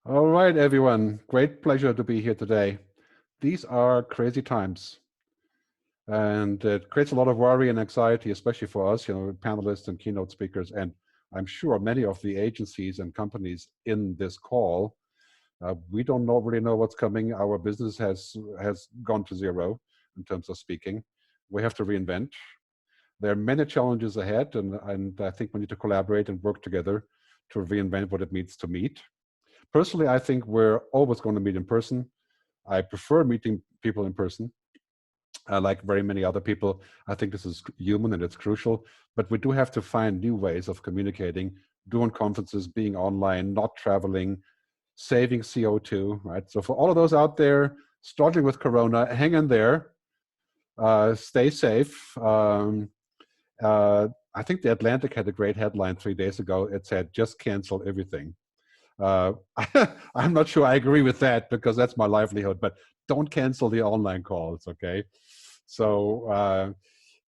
All right, everyone. Great pleasure to be here today. These are crazy times, and it creates a lot of worry and anxiety, especially for us, panelists and keynote speakers, and I'm sure many of the agencies and companies in this call. We don't really know what's coming. Our business has gone to zero in terms of speaking. We have to reinvent. There are many challenges ahead, and I think we need to collaborate and work together to reinvent what it means to meet. Personally, I think we're always going to meet in person. I prefer meeting people in person. Like very many other people, I think this is human and it's crucial, but we do have to find new ways of communicating, doing conferences, being online, not traveling, saving CO2, right? So for all of those out there struggling with Corona, hang in there, stay safe. I think the Atlantic had a great headline 3 days ago. It said, just cancel everything. Uh, I'm not sure I agree with that because that's my livelihood, but don't cancel the online calls, okay? So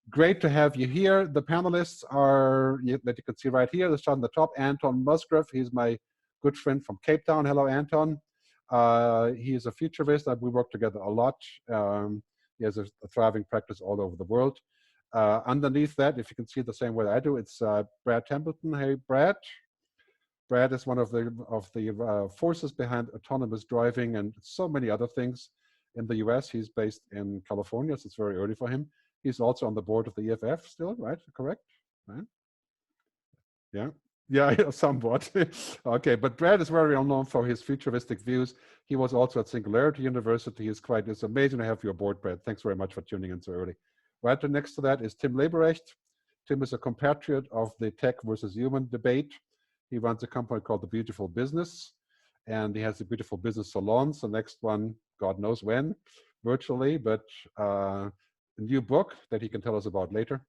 great to have you here. The panelists are, that you can see right here, let's start on the top, Anton Musgrave. He's my good friend from Cape Town. Hello, Anton. He is a futurist. We work together a lot. He has a thriving practice all over the world. Underneath that, if you can see it the same way I do, it's Brad Templeton. Hey, Brad. Brad is one of the forces behind autonomous driving and so many other things in the US. He's based in California, so it's very early for him. He's also on the board of the EFF still, right? Correct? Right? Yeah. Yeah, somewhat. Okay, but Brad is very well known for his futuristic views. He was also at Singularity University. It's amazing to have you aboard, Brad. Thanks very much for tuning in so early. Right next to that is Tim Leberecht. Tim is a compatriot of the tech versus human debate. He runs a company called The Beautiful Business, and he has the Beautiful Business Salons. The next one, God knows when, virtually, but a new book that he can tell us about later.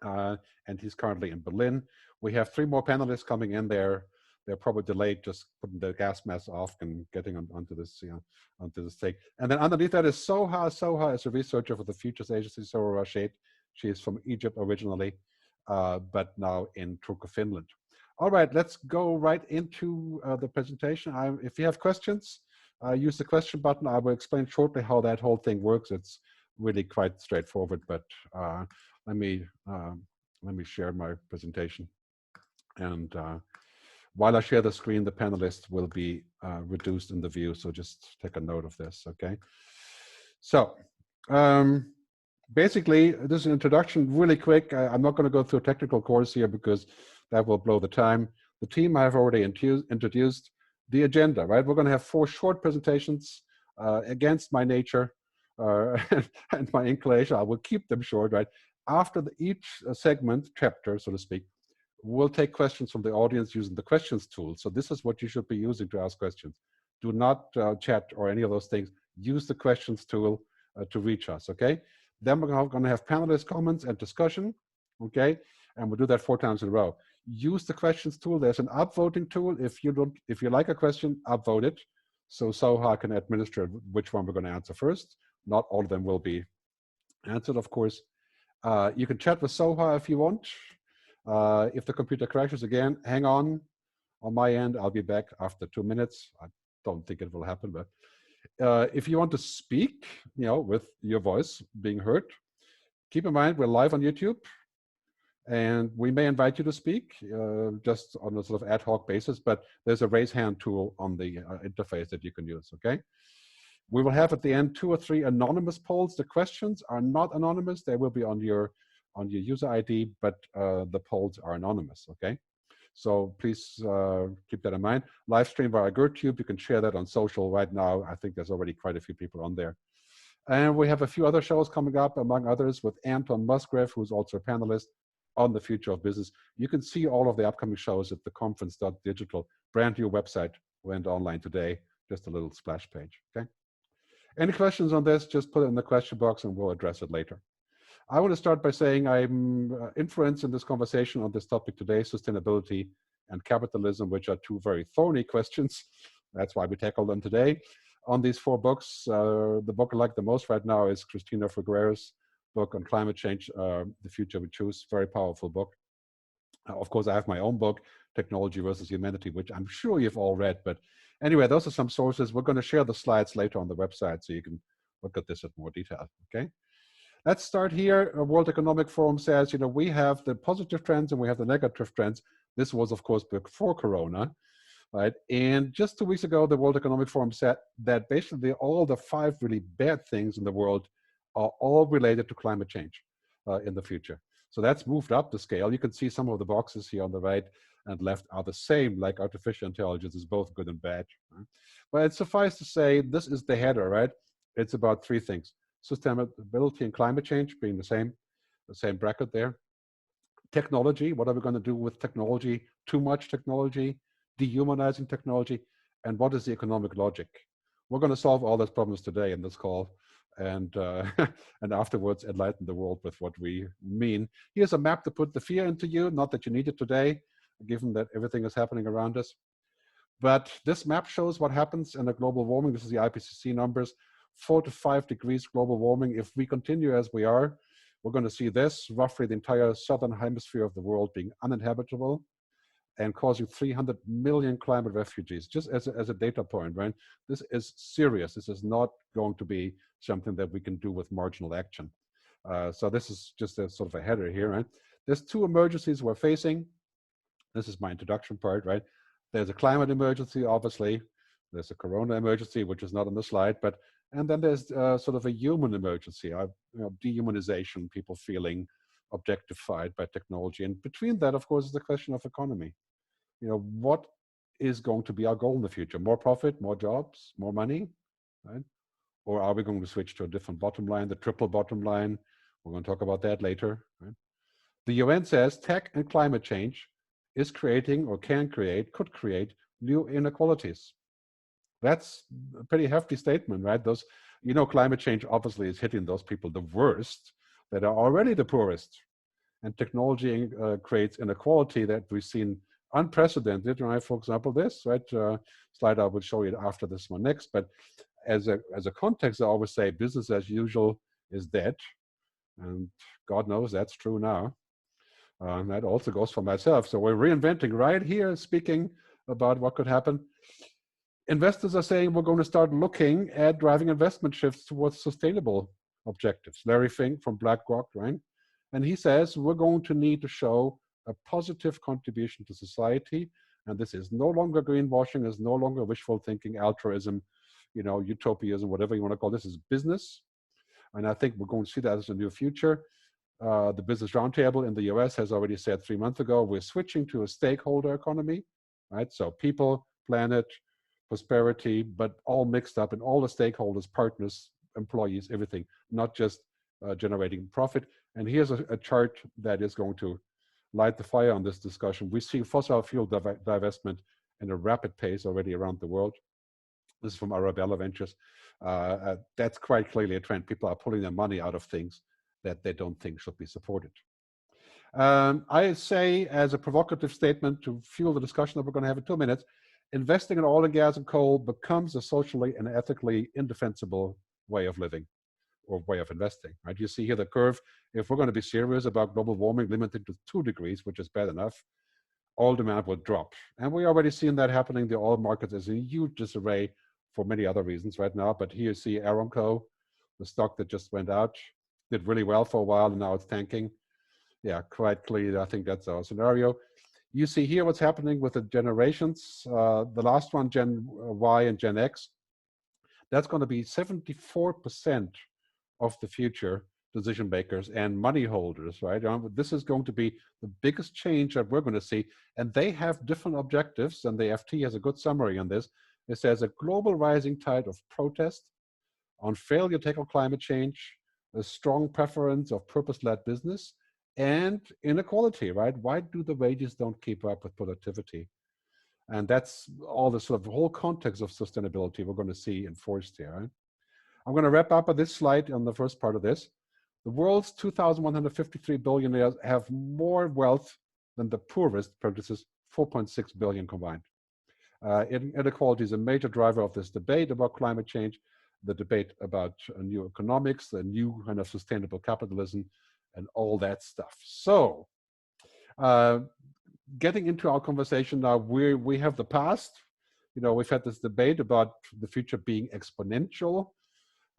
And he's currently in Berlin. We have 3 more panelists coming in there. They're probably delayed, just putting the gas mask off and getting onto this, onto this thing. And then underneath that is Soha. Soha is a researcher for the Futures Agency, Soha Rashid. She is from Egypt originally, but now in Turku, Finland. All right, let's go right into the presentation. If you have questions, use the question button. I will explain shortly how that whole thing works. It's really quite straightforward, but let me share my presentation. And while I share the screen, the panelists will be reduced in the view. So just take a note of this, okay? So basically, this is an introduction really quick. I'm not going to go through a technical course here because that will blow the time. The team I have already introduced. The agenda, right? We're going to have 4 short presentations against my nature and my inclination. I will keep them short, right? After each segment, chapter, so to speak, we'll take questions from the audience using the questions tool. So this is what you should be using to ask questions. Do not chat or any of those things. Use the questions tool to reach us, okay? Then we're going to have panelist comments and discussion, okay? And we'll do that 4 times in a row. Use the questions tool. There's an upvoting tool. If you like a question, upvote it. So Soha can administer which one we're going to answer first. Not all of them will be answered, of course. You can chat with Soha if you want. If the computer crashes again, hang on my end. I'll be back after 2 minutes. I don't think it will happen, but if you want to speak, with your voice being heard, keep in mind we're live on YouTube, and we may invite you to speak just on a sort of ad hoc basis, but there's a raise hand tool on the interface that you can use, okay? We will have at the end 2 or 3 anonymous polls. The questions are not anonymous. They will be on your user ID, but the polls are anonymous, okay? So please keep that in mind. Live stream via GerdTube. You can share that on social right now. I think there's already quite a few people on there. And we have a few other shows coming up, among others, with Anton Musgrave, who's also a panelist on the Future of Business. You can see all of the upcoming shows at the conference.digital. Brand new website went online today, just a little splash page, okay? Any questions on this, just put it in the question box and we'll address it later. I want to start by saying I'm influenced in this conversation on this topic today, sustainability and capitalism, which are 2 very thorny questions. That's why we tackle them today. On these 4 books, the book I like the most right now is Cristina Figueroa's book on climate change, The Future We Choose, very powerful book. Of course, I have my own book, Technology versus Humanity, which I'm sure you've all read. But anyway, those are some sources. We're going to share the slides later on the website so you can look at this in more detail, okay? Let's start here. World Economic Forum says, we have the positive trends and we have the negative trends. This was, of course, before Corona, right? And just 2 weeks ago, the World Economic Forum said that basically all the 5 really bad things in the world are all related to climate change in the future. So that's moved up the scale. You can see some of the boxes here on the right and left are the same, like artificial intelligence is both good and bad. Right? But it's suffice to say, this is the header, right? It's about 3 things. Sustainability and climate change being the same bracket there. Technology, what are we going to do with technology? Too much technology, dehumanizing technology, and what is the economic logic? We're going to solve all those problems today in this call, and and afterwards enlighten the world with what we mean. Here's a map to put the fear into you, not that you need it today, given that everything is happening around us. But this map shows what happens in a global warming. This is the IPCC numbers, 4 to 5 degrees global warming. If we continue as we are, we're going to see this, roughly the entire southern hemisphere of the world being uninhabitable and causing 300 million climate refugees, just as a data point, right? This is serious. This is not going to be something that we can do with marginal action. So this is just a sort of a header here, right? There's 2 emergencies we're facing. This is my introduction part, right? There's a climate emergency, obviously. There's a corona emergency, which is not on the slide, and then there's sort of a human emergency, dehumanization, people feeling objectified by technology. And between that, of course, is the question of economy. What is going to be our goal in the future? More profit, more jobs, more money, right? Or are we going to switch to a different bottom line, the triple bottom line? We're going to talk about that later, right? The UN says tech and climate change is creating or could create new inequalities. That's a pretty hefty statement, right? Climate change obviously is hitting those people the worst that are already the poorest. And technology creates inequality that we've seen unprecedented, right? For example, this, right? Slide I will show you after this one next. But as a context, I always say business as usual is dead. And God knows that's true now. And that also goes for myself. So we're reinventing right here, speaking about what could happen. Investors are saying we're going to start looking at driving investment shifts towards sustainable objectives. Larry Fink from BlackRock, right? And he says we're going to need to show a positive contribution to society. And this is no longer greenwashing, is no longer wishful thinking, altruism, utopianism, whatever you want to call this, is business. And I think we're going to see that as a new future. The Business Roundtable in the US has already said 3 months ago, we're switching to a stakeholder economy, right? So people, planet, prosperity, but all mixed up in all the stakeholders, partners, employees, everything, not just generating profit. And here's a chart that is going to light the fire on this discussion. We see fossil fuel divestment in a rapid pace already around the world. This is from Arabella Ventures. That's quite clearly a trend. People are pulling their money out of things that they don't think should be supported. I say, as a provocative statement to fuel the discussion that we're going to have in 2 minutes, investing in oil and gas and coal becomes a socially and ethically indefensible way of living or way of investing, right? You see here the curve. If we're going to be serious about global warming, limited to 2 degrees, which is bad enough, oil demand will drop. And we already seen that happening. The oil market is in huge disarray for many other reasons right now. But here you see Aramco, the stock that just went out, did really well for a while, and now it's tanking. Yeah, quite clearly, I think that's our scenario. You see here what's happening with the generations. The last one, Gen Y and Gen X, that's going to be 74% of the future decision makers and money holders, right? This is going to be the biggest change that we're going to see. And they have different objectives, and the FT has a good summary on this. It says a global rising tide of protest on failure to tackle climate change, a strong preference of purpose-led business, and inequality, right? Why do the wages don't keep up with productivity? And that's all the sort of whole context of sustainability we're going to see enforced here. Right? I'm going to wrap up on this slide on the first part of this. The world's 2,153 billionaires have more wealth than the poorest produces 4.6 billion combined. Inequality is a major driver of this debate about climate change, the debate about new economics, the new kind of sustainable capitalism, and all that stuff. So getting into our conversation now, we have the past. You know, we've had this debate about the future being exponential,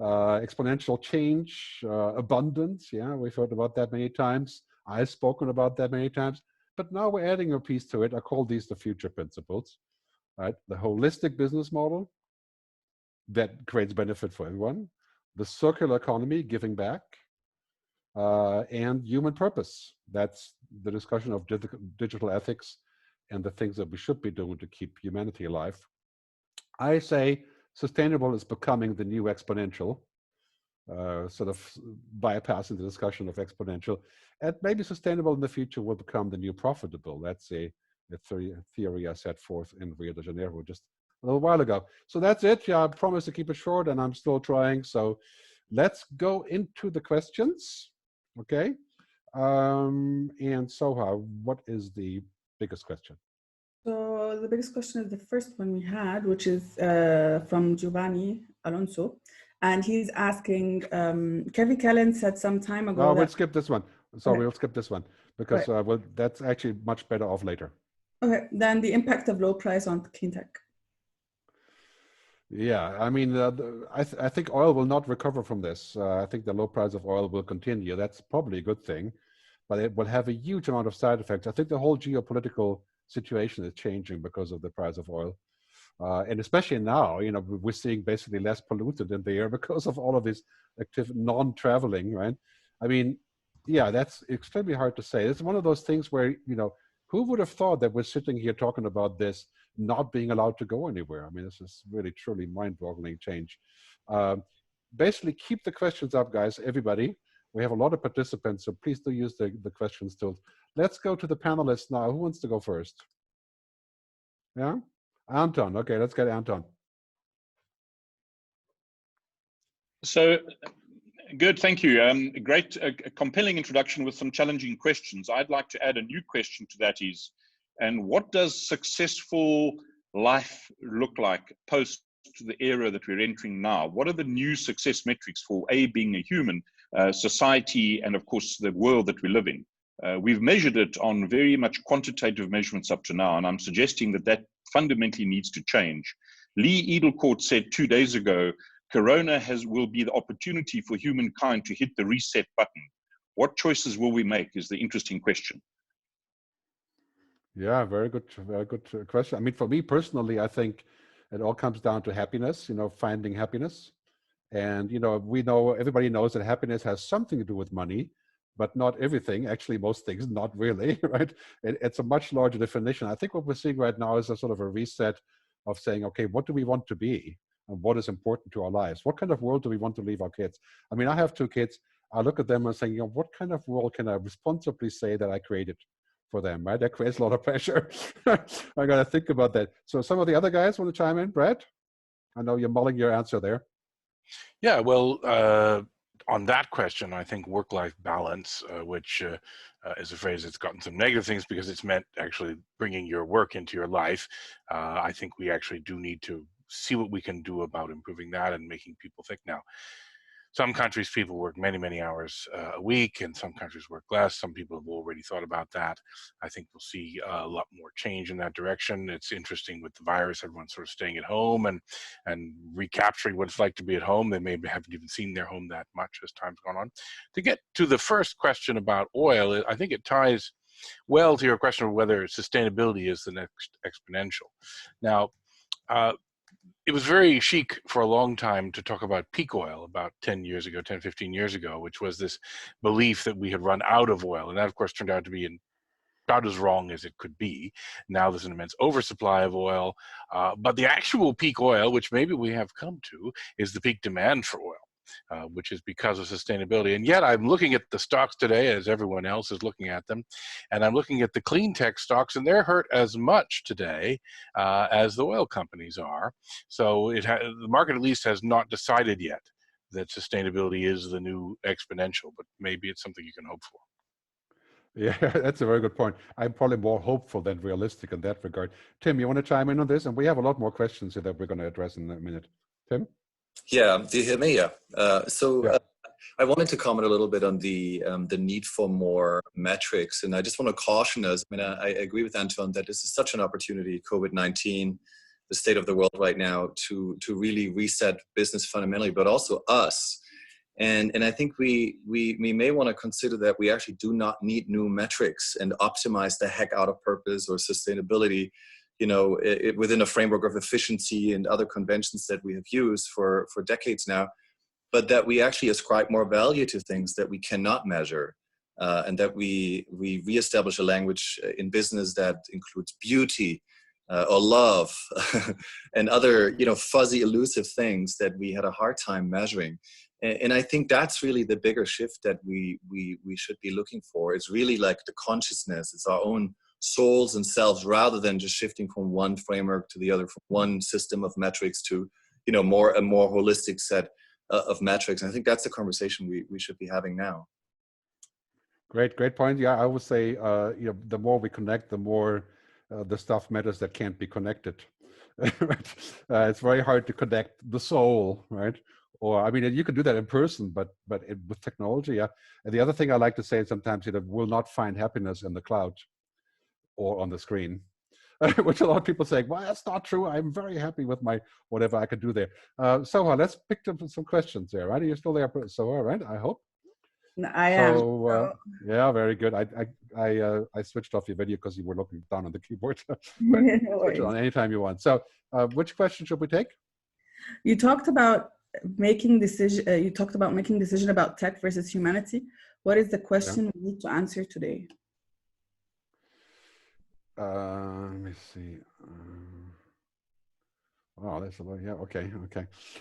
exponential change, abundance. Yeah, we've heard about that many times. I've spoken about that many times. But now we're adding a piece to it. I call these the future principles. Right, the holistic business model that creates benefit for everyone, the circular economy, giving back, and human purpose. That's the discussion of digital ethics and the things that we should be doing to keep humanity alive. I say sustainable is becoming the new exponential, sort of bypassing the discussion of exponential. And maybe sustainable in the future will become the new profitable. That's a theory I set forth in Rio de Janeiro just a little while ago. So that's it. Yeah, I promise to keep it short, and I'm still trying. So let's go into the questions. Okay. And Soha, what is the biggest question? So the biggest question is the first one we had, which is from Giovanni Alonso. And he's asking, Kevin Callan said some time ago. No, we'll skip this one. So we'll skip this one because well, that's actually much better off later. Okay, then the impact of low price on clean tech. Yeah, I mean, I think oil will not recover from this. I think the low price of oil will continue. That's probably a good thing, but it will have a huge amount of side effects. I think the whole geopolitical situation is changing because of the price of oil. And especially now, you know, we're seeing basically less polluted in the air because of all of this active non-traveling, right? I mean, yeah, that's extremely hard to say. It's one of those things where, you know, who would have thought that we're sitting here talking about this not being allowed to go anywhere? I mean, this is really, truly mind-boggling change. Basically, keep the questions up, guys, everybody. We have a lot of participants, so please do use the questions tools. Let's go to the panelists now. Who wants to go first? Yeah? Anton. Okay, let's get Anton. So, Gerd, thank you. Great, compelling introduction with some challenging questions. I'd like to add a new question to that is, and what does successful life look like post the era that we're entering now? What are the new success metrics for being a human, society, and of course the world that we live in? We've measured it on very much quantitative measurements up to now, and I'm suggesting that that fundamentally needs to change. Lee Edelcourt said 2 days ago, Corona will be the opportunity for humankind to hit the reset button. What choices will we make is the interesting question. Yeah, very good question. I mean, for me personally, I think it all comes down to happiness, you know, finding happiness. And, you know, everybody knows that happiness has something to do with money, but not everything. Actually, most things, not really, right? It's a much larger definition. I think what we're seeing right now is a sort of a reset of saying, okay, what do we want to be? And what is important to our lives? What kind of world do we want to leave our kids? I mean, I have 2 kids. I look at them and saying, you know, what kind of world can I responsibly say that I created for them, right? That creates a lot of pressure. I got to think about that. So some of the other guys want to chime in? Brad? I know you're mulling your answer there. Yeah, well, on that question, I think work-life balance, which is a phrase that's gotten some negative things because it's meant actually bringing your work into your life. I think we actually do need to see what we can do about improving that and making people think. Now, some countries, people work many, many hours a week, and some countries work less. Some people have already thought about that. I think we'll see a lot more change in that direction. It's interesting with the virus, everyone's sort of staying at home and recapturing what it's like to be at home. They maybe haven't even seen their home that much as time's gone on. To get to the first question about oil, I think it ties well to your question of whether sustainability is the next exponential. Now, it was very chic for a long time to talk about peak oil about 10, 15 years ago, which was this belief that we had run out of oil. And that, of course, turned out to be about as wrong as it could be. Now there's an immense oversupply of oil. But the actual peak oil, which maybe we have come to, is the peak demand for oil. Which is because of sustainability. And yet I'm looking at the stocks today, as everyone else is looking at them, and I'm looking at the clean tech stocks, and they're hurt as much today as the oil companies are. So the market at least has not decided yet that sustainability is the new exponential, but maybe it's something you can hope for. Yeah, that's a very good point. I'm probably more hopeful than realistic in that regard. Tim, you want to chime in on this? And we have a lot more questions here that we're going to address in a minute. Tim? Yeah, do you hear me? Yeah. I wanted to comment a little bit on the need for more metrics, and I just want to caution us. I mean, I agree with Anton that this is such an opportunity, COVID-19, the state of the world right now, to really reset business fundamentally, but also us. And I think we may want to consider that we actually do not need new metrics and optimize the heck out of purpose or sustainability, you know, within a framework of efficiency and other conventions that we have used for decades now, but that we actually ascribe more value to things that we cannot measure, and that we reestablish a language in business that includes beauty or love and other, you know, fuzzy, elusive things that we had a hard time measuring. And I think that's really the bigger shift that we should be looking for. It's really like the consciousness. It's our own souls and selves, rather than just shifting from one framework to the other, from one system of metrics to, you know, a more holistic set of metrics. And I think that's the conversation we should be having now. Great point. Yeah, I would say, you know, the more we connect, the more the stuff matters that can't be connected. Right? It's very hard to connect the soul, right? Or, I mean, you can do that in person, but with technology, yeah. And the other thing I like to say sometimes, you know, will not find happiness in the cloud or on the screen, which a lot of people say, well, that's not true. I'm very happy with my whatever I can do there. Soha, let's pick up some questions there, right? Are you still there, Soha, right? I hope. I am. Yeah, very good. I switched off your video because you were looking down on the keyboard. Switch it on anytime you want. So, which question should we take? You talked about making decision. You talked about making decision about tech versus humanity. What is the question we need to answer today? Let me see. Oh, that's a lot. Yeah. Okay.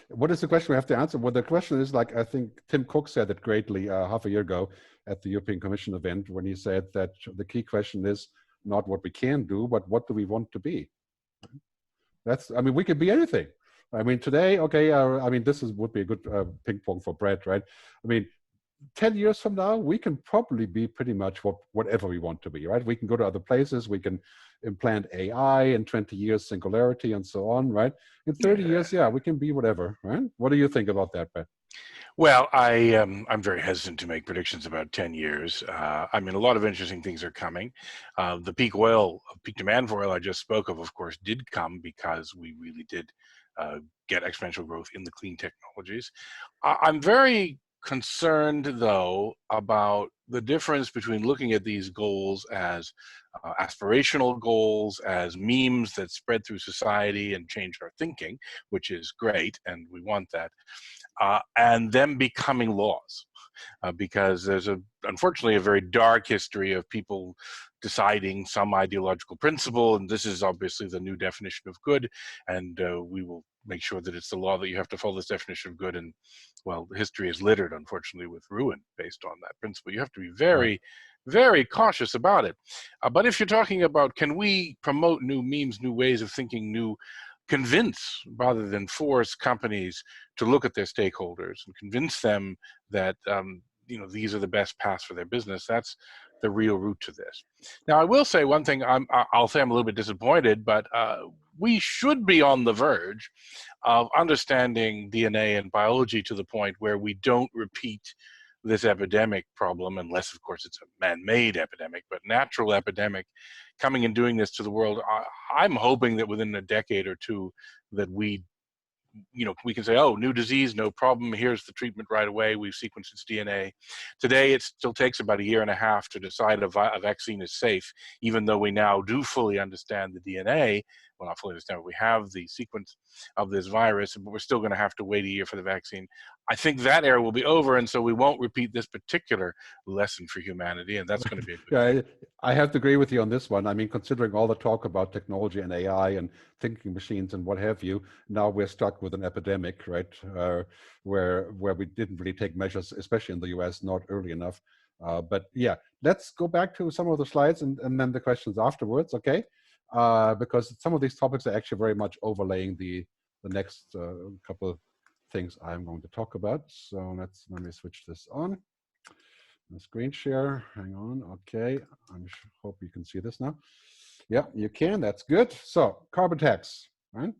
What is the question we have to answer? Well, the question is, like, I think Tim Cook said it greatly half a year ago at the European Commission event, when he said that the key question is not what we can do, but what do we want to be? I mean, we could be anything. I mean, today, okay, I mean, would be a good ping pong for Brad, right? I mean, 10 years from now, we can probably be pretty much whatever we want to be, right? We can go to other places, we can implant AI, in 20 years, singularity, and so on, right? In 30 years, yeah, we can be whatever, right? What do you think about that, Brad? Well, I'm very hesitant to make predictions about 10 years. I mean, a lot of interesting things are coming. The peak demand for oil I just spoke of course, did come because we really did get exponential growth in the clean technologies. I'm very concerned, though, about the difference between looking at these goals as aspirational goals, as memes that spread through society and change our thinking, which is great, and we want that, and them becoming laws. Because there's unfortunately a very dark history of people deciding some ideological principle, and this is obviously the new definition of good, and we will make sure that it's the law that you have to follow this definition of good. And well, history is littered, unfortunately, with ruin based on that principle. You have to be very, very cautious about it. But if you're talking about, can we promote new memes, new ways of thinking, convince rather than force companies to look at their stakeholders and convince them that you know, these are the best paths for their business, that's the real root to this. Now, I will say one thing. I'll say I'm a little bit disappointed, but we should be on the verge of understanding DNA and biology to the point where we don't repeat this epidemic problem, unless of course it's a man-made epidemic, but natural epidemic coming and doing this to the world. I'm hoping that within a decade or two that we can say, oh, new disease, no problem, here's the treatment right away, we've sequenced its DNA. Today, it still takes about 1.5 years to decide a vaccine is safe, even though we now do fully understand the DNA. Well, not fully understand, but we have the sequence of this virus, but we're still going to have to wait 1 year for the vaccine. I think that era will be over, and so we won't repeat this particular lesson for humanity, and that's going to be a good thing. I have to agree with you on this one. I mean, considering all the talk about technology and AI and thinking machines and what have you, now we're stuck with an epidemic, right? Where we didn't really take measures, especially in the US, not early enough. But yeah, let's go back to some of the slides and then the questions afterwards, okay? Because some of these topics are actually very much overlaying the next couple of things I'm going to talk about. So let me switch this on. The screen share, hang on, okay. I hope you can see this now. Yeah, you can, that's good. So, carbon tax, right?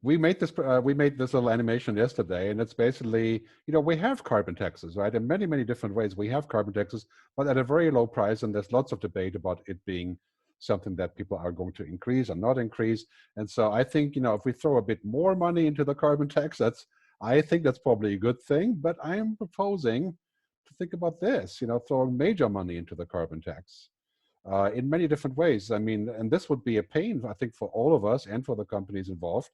we made this little animation yesterday, and it's basically, we have carbon taxes, right? In many, many different ways, we have carbon taxes, but at a very low price, and there's lots of debate about it being something that people are going to increase or not increase. And so I think, if we throw a bit more money into the carbon tax, I think that's probably a good thing, but I am proposing to think about this, throwing major money into the carbon tax. In many different ways. I mean, and this would be a pain, I think, for all of us and for the companies involved,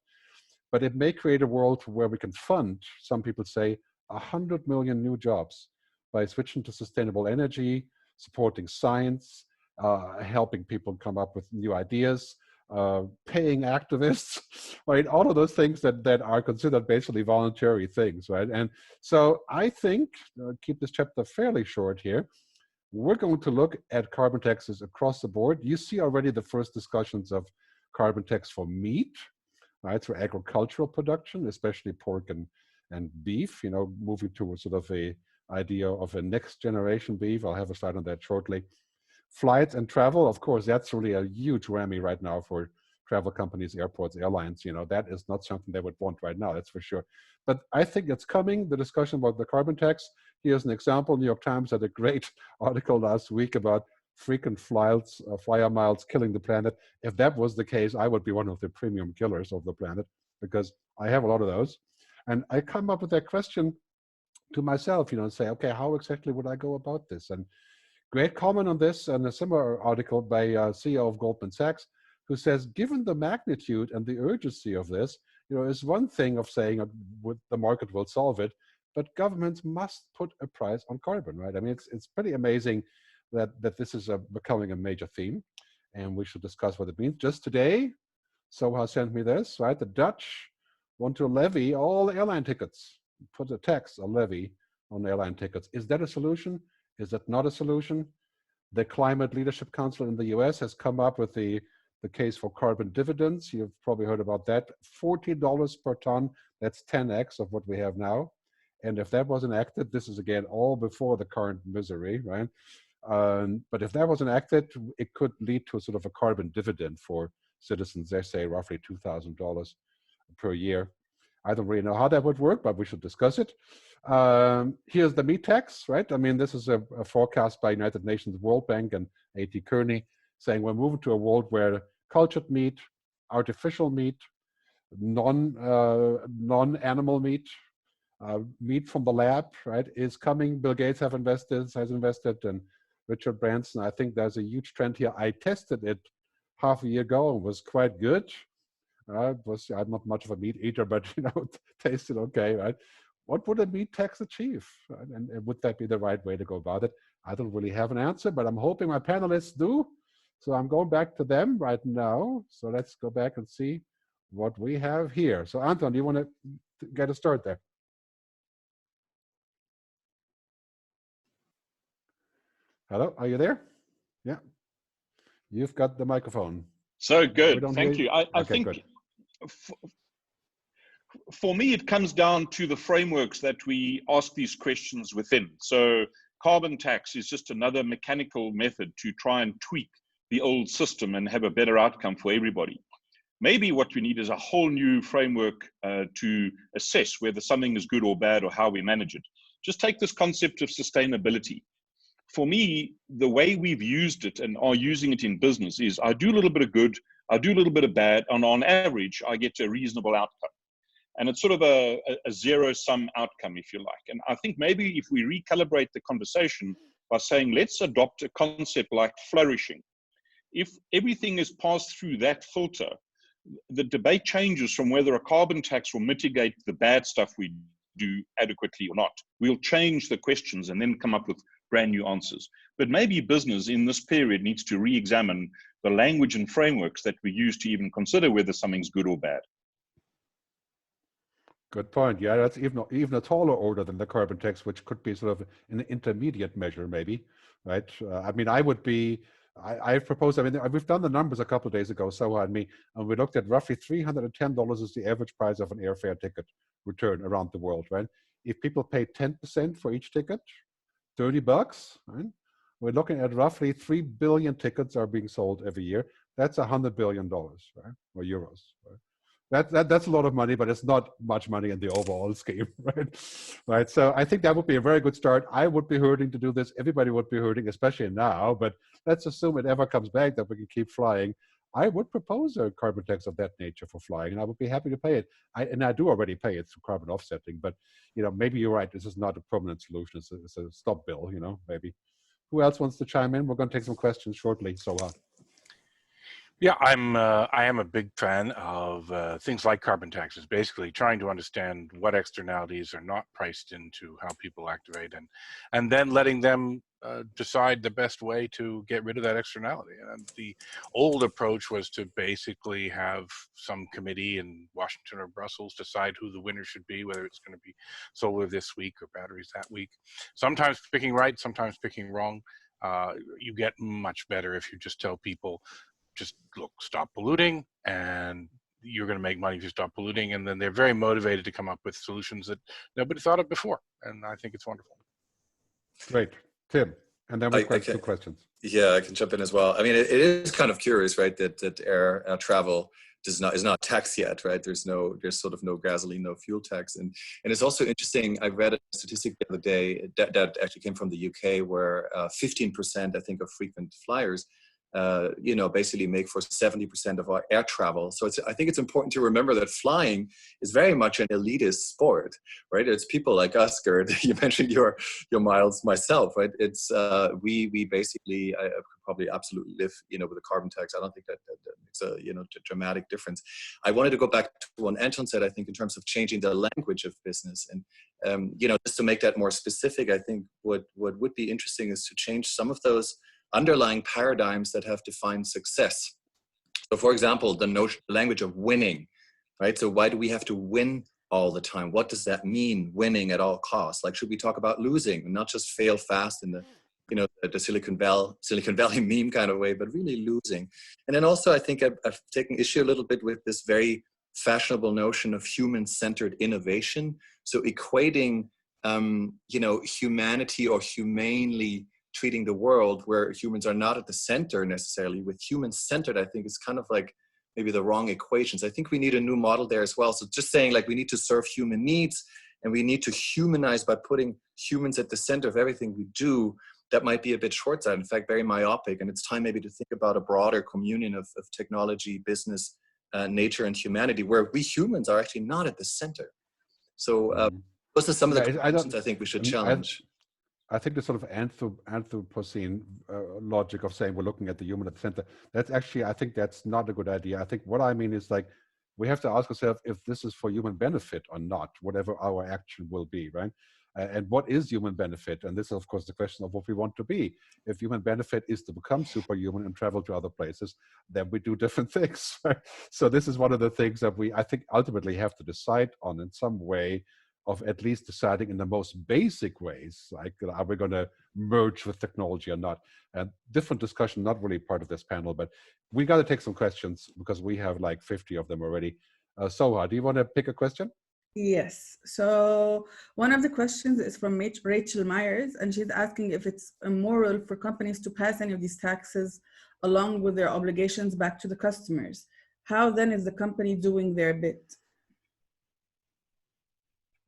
but it may create a world where we can fund, some people say, 100 million new jobs by switching to sustainable energy, supporting science, helping people come up with new ideas, paying activists, right? All of those things that are considered basically voluntary things, right? And so I think, keep this chapter fairly short here, we're going to look at carbon taxes across the board. You see already the first discussions of carbon tax for meat, right? For agricultural production, especially pork and beef, moving towards sort of a idea of a next generation beef. I'll have a slide on that shortly. Flights and travel, of course, that's really a huge whammy right now for travel companies, airports, airlines. That is not something they would want right now, that's for sure. But I think it's coming, the discussion about the carbon tax. Here's an example. New York Times had a great article last week about frequent flyer miles killing the planet. If that was the case, I would be one of the premium killers of the planet, because I have a lot of those. And I come up with that question to myself, and say, okay, how exactly would I go about this? And great comment on this, and a similar article by CEO of Goldman Sachs, who says, given the magnitude and the urgency of this, is one thing of saying the market will solve it, but governments must put a price on carbon, right? I mean, it's pretty amazing that this is becoming a major theme, and we should discuss what it means. Just today, Soha sent me this, right? The Dutch want to levy all airline tickets, put a tax, a levy on airline tickets. Is that a solution? Is that not a solution? The Climate Leadership Council in the US has come up with the case for carbon dividends. You've probably heard about that. $40 per ton, that's 10x of what we have now. And if that was enacted, this is again all before the current misery, right? But if that was enacted, it could lead to sort of a carbon dividend for citizens. They say roughly $2,000 per year. I don't really know how that would work, but we should discuss it. Here's the meat tax, right? I mean, this is a forecast by United Nations World Bank and A.T. Kearney, saying we're moving to a world where cultured meat, artificial meat, non-animal meat, meat from the lab, right, is coming. Bill Gates has invested, and Richard Branson. I think there's a huge trend here. I tested it half a year ago and was quite good. I'm not much of a meat eater, but it tasted okay, right? What would a meat tax achieve? Right? And would that be the right way to go about it? I don't really have an answer, but I'm hoping my panelists do. So I'm going back to them right now. So let's go back and see what we have here. So Anton, do you want to get a start there? Hello, are you there? Yeah. You've got the microphone. So good, thank you. I think good. For me, it comes down to the frameworks that we ask these questions within. So carbon tax is just another mechanical method to try and tweak the old system and have a better outcome for everybody. Maybe what we need is a whole new framework to assess whether something is good or bad or how we manage it. Just take this concept of sustainability. For me, the way we've used it and are using it in business is I do a little bit of good, I do a little bit of bad, and on average, I get a reasonable outcome. And it's sort of a zero-sum outcome, if you like. And I think maybe if we recalibrate the conversation by saying, let's adopt a concept like flourishing. If everything is passed through that filter, the debate changes from whether a carbon tax will mitigate the bad stuff we do adequately or not. We'll change the questions and then come up with brand new answers. But maybe business in this period needs to re-examine the language and frameworks that we use to even consider whether something's good or bad. Good point. Yeah, that's even a taller order than the carbon tax, which could be sort of an intermediate measure, maybe, right? I mean, I've proposed, I mean, we've done the numbers a couple of days ago, so and me, and we looked at roughly $310 is the average price of an airfare ticket return around the world, right? If people pay 10% for each ticket, $30, right? We're looking at roughly 3 billion tickets are being sold every year. That's $100 billion, right? Or euros, right? That's a lot of money, but it's not much money in the overall scheme, right? Right. So I think that would be a very good start. I would be hurting to do this. Everybody would be hurting, especially now. But let's assume it ever comes back that we can keep flying. I would propose a carbon tax of that nature for flying, and I would be happy to pay it. And I do already pay it through carbon offsetting. But maybe you're right. This is not a permanent solution. It's a stop bill. Maybe. Who else wants to chime in? We're going to take some questions shortly. So. Yeah, I am a big fan of things like carbon taxes, basically trying to understand what externalities are not priced into how people activate, and then letting them decide the best way to get rid of that externality. And the old approach was to basically have some committee in Washington or Brussels decide who the winner should be, whether it's going to be solar this week or batteries that week. Sometimes picking right, sometimes picking wrong. You get much better if you just tell people, just look, stop polluting, and you're going to make money if you stop polluting. And then they're very motivated to come up with solutions that nobody thought of before. And I think it's wonderful. Great. Tim, and then we have 2 questions. Yeah, I can jump in as well. I mean, it is kind of curious, right, that air travel is not taxed yet, right? There's sort of no gasoline, no fuel tax. And it's also interesting, I read a statistic the other day that actually came from the UK, where 15%, I think, of frequent flyers basically make for 70% of our air travel. So I think it's important to remember that flying is very much an elitist sport, right? It's people like us, Gerd. You mentioned your miles, myself, right? It's we basically I could probably absolutely live, with a carbon tax. I don't think that makes a dramatic difference. I wanted to go back to what Anton said. I think in terms of changing the language of business, and just to make that more specific, I think what would be interesting is to change some of those underlying paradigms that have defined success. So for example, the language of winning, right? So why do we have to win all the time? What does that mean, winning at all costs? Like, should we talk about losing and not just fail fast in the Silicon Valley meme kind of way, but really losing? And then also, I think I've taken issue a little bit with this very fashionable notion of human-centered innovation. So equating, humanity or humanely treating the world where humans are not at the center necessarily with human-centered, I think is kind of like maybe the wrong equations. I think we need a new model there as well. So just saying like we need to serve human needs and we need to humanize by putting humans at the center of everything we do, that might be a bit short-sighted, in fact, very myopic. And it's time maybe to think about a broader communion of technology, business, nature, and humanity, where we humans are actually not at the center. So those are some of the questions I think we should challenge. I think the sort of Anthropocene logic of saying we're looking at the human at the center, that's actually, I think that's not a good idea. I think what I mean is like, we have to ask ourselves if this is for human benefit or not, whatever our action will be, right? And what is human benefit? And this is, of course, the question of what we want to be. If human benefit is to become superhuman and travel to other places, then we do different things, right? So this is one of the things that I think, ultimately have to decide on in some way, of at least deciding in the most basic ways, like, are we going to merge with technology or not? And different discussion, not really part of this panel, but we got to take some questions because we have like 50 of them already. Soha, do you want to pick a question? Yes. So one of the questions is from Rachel Myers, and she's asking if it's immoral for companies to pass any of these taxes along with their obligations back to the customers. How then is the company doing their bit?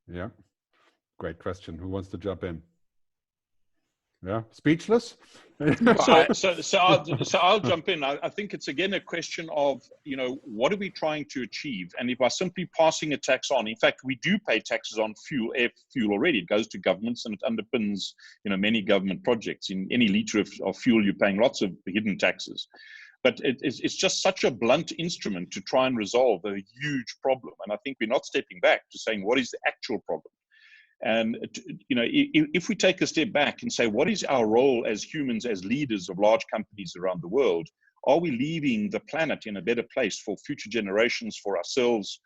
Yeah, great question. Who wants to jump in? Yeah, speechless? So I'll jump in. I think it's again a question of, what are we trying to achieve? And if by simply passing a tax on, in fact, we do pay taxes on air fuel already. It goes to governments and it underpins, many government projects. In any liter of fuel, you're paying lots of hidden taxes. But it's just such a blunt instrument to try and resolve a huge problem. And I think we're not stepping back to saying, what is the actual problem? And, if we take a step back and say, what is our role as humans, as leaders of large companies around the world? Are we leaving the planet in a better place for future generations, for ourselves,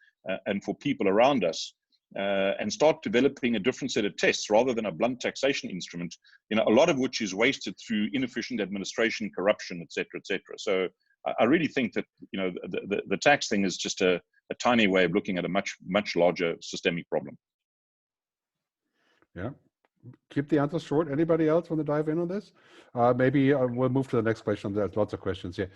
and for people around us? And start developing a different set of tests rather than a blunt taxation instrument, a lot of which is wasted through inefficient administration, corruption, et cetera, et cetera. So I really think that, the tax thing is just a tiny way of looking at a much, much larger systemic problem. Yeah. keep the answers short. Anybody else want to dive in on this? Maybe we'll move to the next question. There's lots of questions here.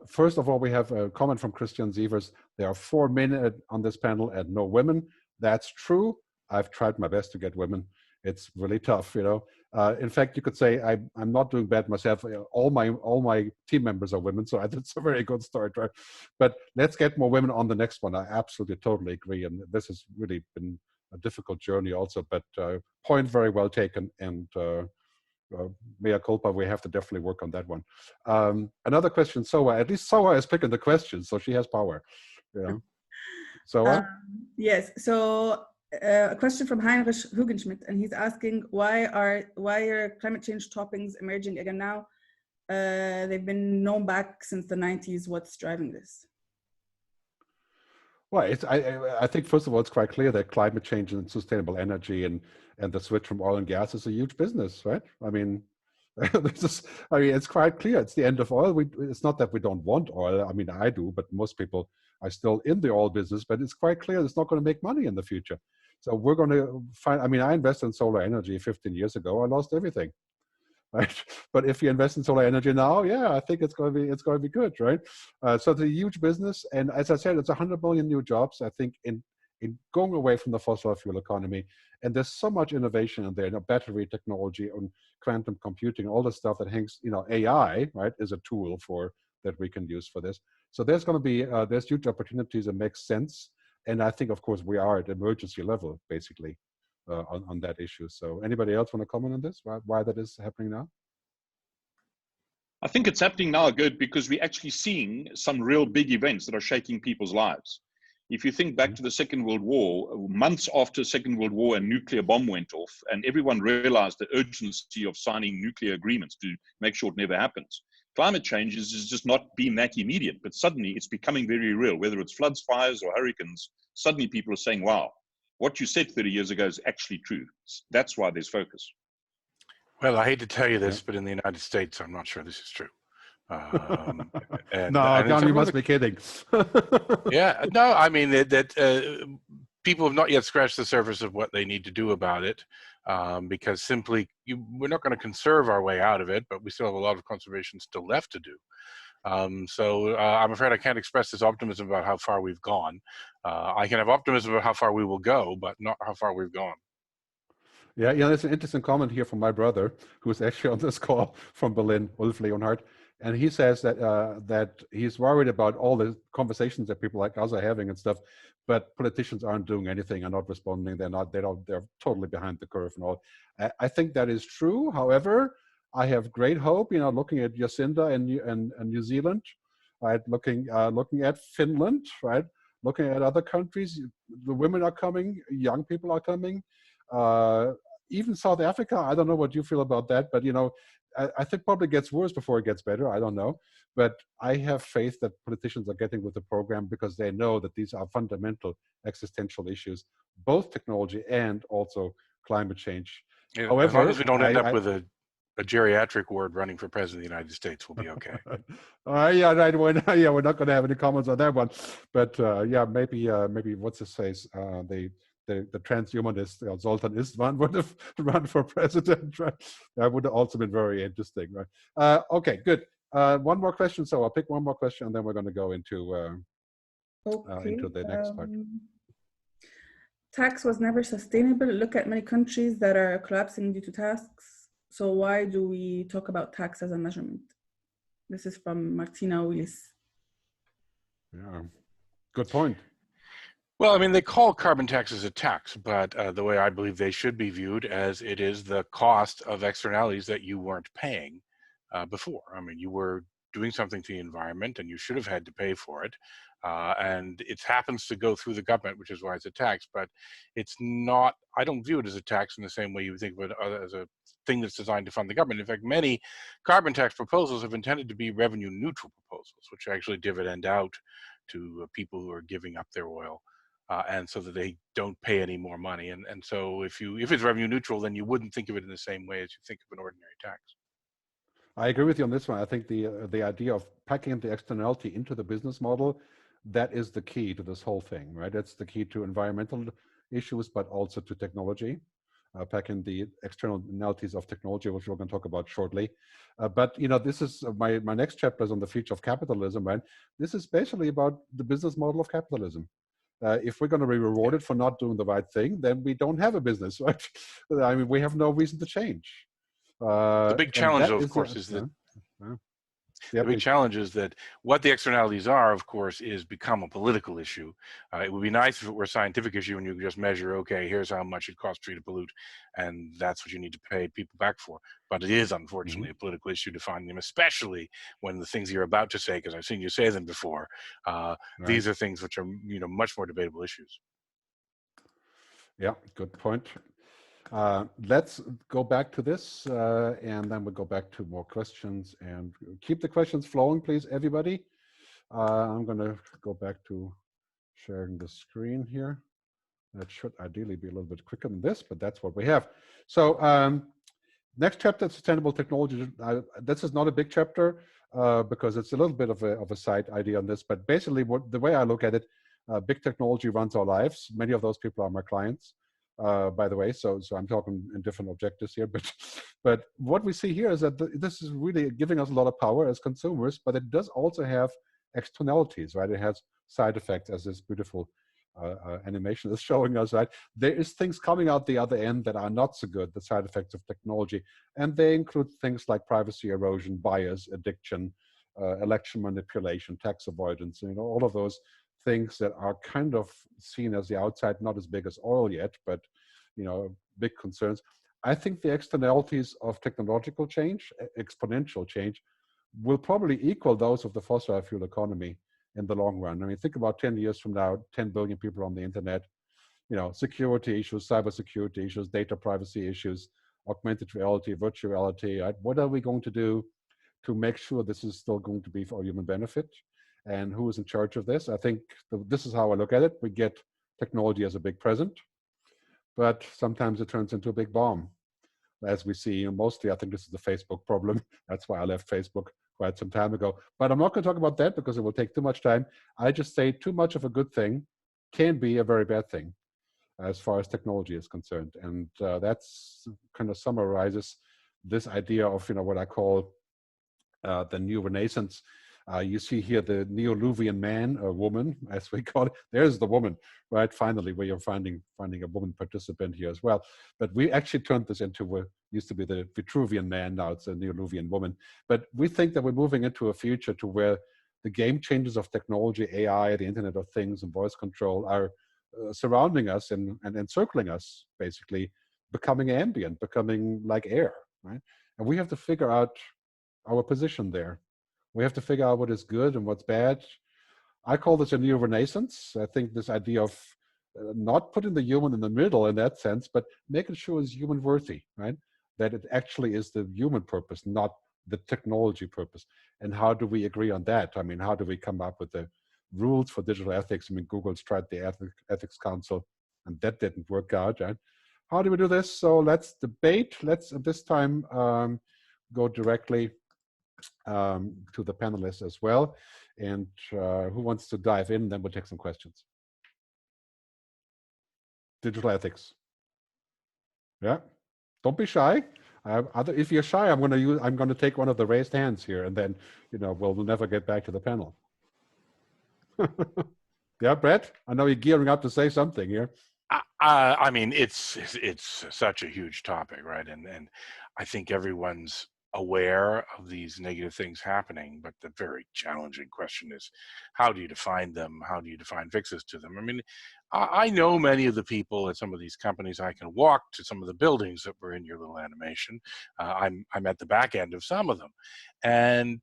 First of all, we have a comment from Christian Sievers. There are 4 men on this panel and no women. That's true. I've tried my best to get women. It's really tough, you know. In fact, you could say I'm not doing bad myself. All my team members are women, so it's a very good start, right? But let's get more women on the next one. I absolutely, totally agree, and this has really been a difficult journey also. But point very well taken, and mea culpa. We have to definitely work on that one. Another question, Soa. At least Soa is picking the questions, so she has power. Yeah. Soa. Yes. So. A question from Heinrich Hugenschmidt, and he's asking why are climate change topics emerging again now? They've been known back since the 90s. What's driving this? Well, I think first of all, it's quite clear that climate change and sustainable energy and the switch from oil and gas is a huge business, right? I mean, it's quite clear. It's the end of oil. It's not that we don't want oil. I mean, I do, but most people are still in the oil business. But it's quite clear it's not going to make money in the future. So we're going to find. I mean, I invested in solar energy 15 years ago. I lost everything. Right? But if you invest in solar energy now, yeah, I think it's going to be good, right? So it's a huge business, and as I said, it's 100 million new jobs. I think in going away from the fossil fuel economy, and there's so much innovation in there, you know, battery technology and quantum computing, all the stuff that hangs, you know, AI, right, is a tool that we can use for this. So there's going to be there's huge opportunities. It makes sense, and I think, of course, we are at emergency level, basically. On that issue. So anybody else want to comment on this? Why that is happening now? I think it's happening now, good, because we're actually seeing some real big events that are shaking people's lives. If you think back to the Second World War, months after the Second World War, a nuclear bomb went off, and everyone realized the urgency of signing nuclear agreements to make sure it never happens. Climate change has just not been that immediate, but suddenly it's becoming very real, whether it's floods, fires, or hurricanes. Suddenly people are saying, wow, what you said 30 years ago is actually true. That's why there's focus. Well, I hate to tell you this, but in the United States, I'm not sure this is true. No, John, you must be kidding. Yeah, no, I mean that people have not yet scratched the surface of what they need to do about it, because simply we're not going to conserve our way out of it, but we still have a lot of conservation still left to do. So I'm afraid I can't express this optimism about how far we've gone. I can have optimism about how far we will go, but not how far we've gone. Yeah, there's an interesting comment here from my brother, who's actually on this call from Berlin, Ulf Leonhard, and he says that that he's worried about all the conversations that people like us are having and stuff, but politicians aren't doing anything, are not responding. They're totally behind the curve and all. I think that is true. However, I have great hope, you know, looking at Jacinda and New Zealand, right? Looking at Finland, right? Looking at other countries, the women are coming, young people are coming. Even South Africa, I don't know what you feel about that, but you know, I think probably gets worse before it gets better. I don't know, but I have faith that politicians are getting with the program because they know that these are fundamental existential issues, both technology and also climate change. Yeah, however, as long as we don't end up with a geriatric ward running for president of the United States, we'll be okay. Yeah, right. We're not going to have any comments on that one, but yeah, maybe what's his face? The transhumanist Zoltan Istvan would have run for president, right? That would have also been very interesting, right? Okay, good. One more question. So I'll pick one more question, and then we're going to go into the next part. Tax was never sustainable. Look at many countries that are collapsing due to tasks. So why do we talk about tax as a measurement? This is from Martina Willis. Yeah, good point. Well, I mean, they call carbon taxes a tax, but the way I believe they should be viewed as it is the cost of externalities that you weren't paying before. I mean, you were doing something to the environment and you should have had to pay for it. And it happens to go through the government, which is why it's a tax, but it's not, I don't view it as a tax in the same way you would think of it as a thing that's designed to fund the government. In fact, many carbon tax proposals have intended to be revenue neutral proposals, which actually dividend out to people who are giving up their oil. And so that they don't pay any more money. And so if it's revenue neutral, then you wouldn't think of it in the same way as you think of an ordinary tax. I agree with you on this one. I think the idea of packing the externality into the business model, that is the key to this whole thing, right? That's the key to environmental issues, but also to technology. packing the externalities of technology, which we're going to talk about shortly. But this is my next chapter is on the future of capitalism, right? This is basically about the business model of capitalism. If we're going to be rewarded for not doing the right thing, then we don't have a business, right? I mean, we have no reason to change. The big challenge, though, of course, is that yeah, the big challenge is that what the externalities are, of course, is become a political issue. It would be nice if it were a scientific issue and you could just measure, okay, here's how much it costs for you to pollute, and that's what you need to pay people back for. But it is, unfortunately, a political issue to find them, especially when the things you're about to say, because I've seen you say them before, these are things which are, much more debatable issues. Yeah, good point. Let's go back to this, and then we'll go back to more questions. And keep the questions flowing, please, everybody. I'm going to go back to sharing the screen here. That should ideally be a little bit quicker than this, but that's what we have. So next chapter, sustainable technology. This is not a big chapter because it's a little bit of a side idea on this. But basically, the way I look at it, big technology runs our lives. Many of those people are my clients. By the way, so I'm talking in different objectives here, but what we see here is that this is really giving us a lot of power as consumers, but it does also have externalities, right? It has side effects, as this beautiful animation is showing us, right? There is things coming out the other end that are not so good, the side effects of technology, and they include things like privacy erosion, bias, addiction, election manipulation, tax avoidance, all of those things that are kind of seen as the outside, not as big as oil yet, but big concerns. I think the externalities of technological change, exponential change, will probably equal those of the fossil fuel economy in the long run. I mean, think about 10 years from now, 10 billion people on the internet, security issues, cybersecurity issues, data privacy issues, augmented reality, virtual reality. Right? What are we going to do to make sure this is still going to be for human benefit? And who is in charge of this? I think this is how I look at it. We get technology as a big present, but sometimes it turns into a big bomb. As we see, mostly I think this is the Facebook problem. That's why I left Facebook quite some time ago. But I'm not going to talk about that because it will take too much time. I just say too much of a good thing can be a very bad thing as far as technology is concerned. And that's kind of summarizes this idea of, what I call the new Renaissance. You see here the Neo-Luvian man or woman, as we call it. There's the woman, right? Finally, where you're finding a woman participant here as well. But we actually turned this into what used to be the Vitruvian man. Now it's a Neo-Luvian woman. But we think that we're moving into a future to where the game changers of technology, AI, the Internet of Things, and voice control are surrounding us and encircling us, basically, becoming ambient, becoming like air, right? And we have to figure out our position there. We have to figure out what is good and what's bad. I call this a new Renaissance. I think this idea of not putting the human in the middle in that sense, but making sure it's human worthy, right? That it actually is the human purpose, not the technology purpose. And how do we agree on that? I mean, how do we come up with the rules for digital ethics? I mean, Google's tried the Ethics Council, and that didn't work out, right? How do we do this? So let's debate. Let's at this time go directly to the panelists as well. And who wants to dive in? Then we'll take some questions. Digital ethics. Yeah, don't be shy. If you're shy, I'm going to take one of the raised hands here, and then we'll never get back to the panel. Yeah, Brett, I know you're gearing up to say something here. I mean, it's such a huge topic, right? And I think everyone's aware of these negative things happening, but the very challenging question is, how do you define them? How do you define fixes to them? I mean, I know many of the people at some of these companies. I can walk to some of the buildings that were in your little animation. I'm at the back end of some of them, and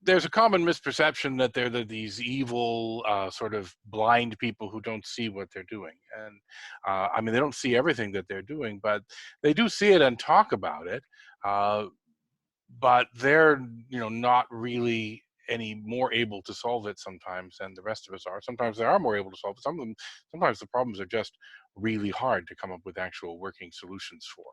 there's a common misperception that they're these evil sort of blind people who don't see what they're doing. And I mean, they don't see everything that they're doing, but they do see it and talk about it. But they're not really any more able to solve it sometimes than the rest of us are. Sometimes they are more able to solve it. Sometimes the problems are just really hard to come up with actual working solutions for.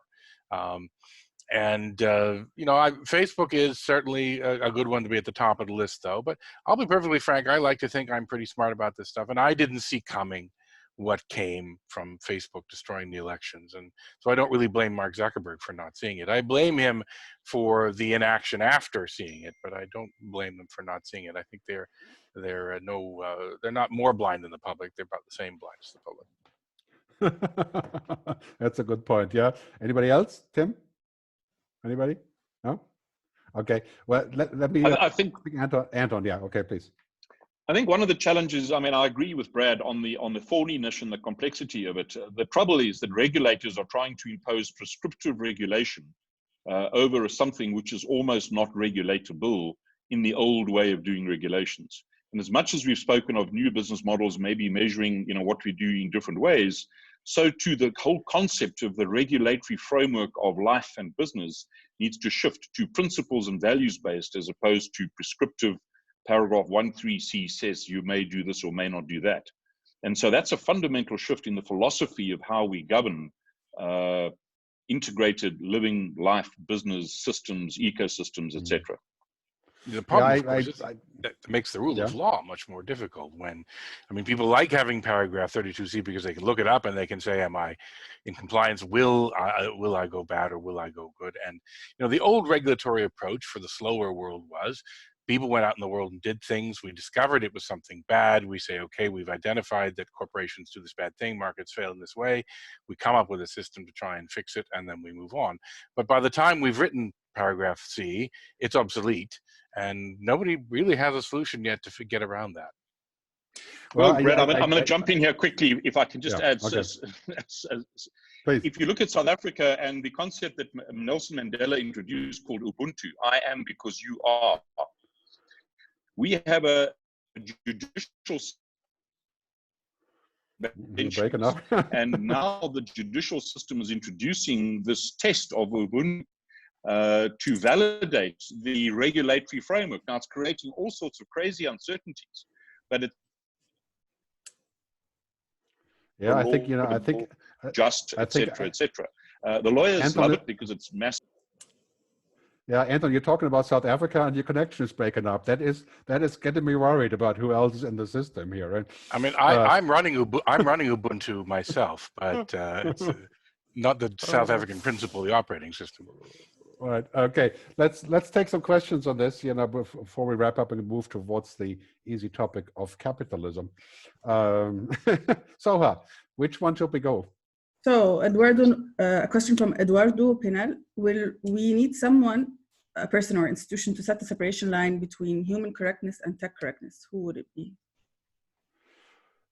Facebook is certainly a good one to be at the top of the list, though. But I'll be perfectly frank, I like to think I'm pretty smart about this stuff. And I didn't see coming what came from Facebook destroying the elections. And so I don't really blame Mark Zuckerberg for not seeing it. I blame him for the inaction after seeing it, but I don't blame them for not seeing it. I think they're not more blind than the public. They're about the same blind as the public. That's a good point. Yeah. Anybody else? Tim? Anybody? No? Okay. Well, let me. I think Anton. Yeah. Okay. Please. I think one of the challenges, I mean, I agree with Brad on the thorniness and the complexity of it. The trouble is that regulators are trying to impose prescriptive regulation over something which is almost not regulatable in the old way of doing regulations. And as much as we've spoken of new business models, maybe measuring, what we do in different ways, so too the whole concept of the regulatory framework of life and business needs to shift to principles and values based as opposed to prescriptive. Paragraph 13C says you may do this or may not do that. And so that's a fundamental shift in the philosophy of how we govern integrated living life, business systems, ecosystems, etc. The problem, of course, is that makes the rule of law much more difficult when, people like having paragraph 32C because they can look it up and they can say, am I in compliance? Will I go bad or will I go good? And, the old regulatory approach for the slower world was people went out in the world and did things. We discovered it was something bad. We say, okay, we've identified that corporations do this bad thing. Markets fail in this way. We come up with a system to try and fix it, and then we move on. But by the time we've written paragraph C, it's obsolete, and nobody really has a solution yet to get around that. Well, Brad, I'm going to jump in here quickly, if I can just add. Okay. If you look at South Africa and the concept that Nelson Mandela introduced called Ubuntu, I am because you are. We have a judicial breaking up. and now the judicial system is introducing this test of Ubuntu to validate the regulatory framework. Now it's creating all sorts of crazy uncertainties, but it. Yeah, I think just etc. etc. The lawyers Anton, love it because it's massive. Yeah, Anton, you're talking about South Africa and your connection is breaking up. That is getting me worried about who else is in the system here. Right? I'm running Ubuntu myself, but it's not the South African principle, the operating system. All right. Okay. Let's take some questions on this. Before we wrap up and move towards the easy topic of capitalism. Soha, which one should we go? So, Eduardo, a question from Eduardo Penal. Will we need someone, a person or institution, to set the separation line between human correctness and tech correctness? Who would it be?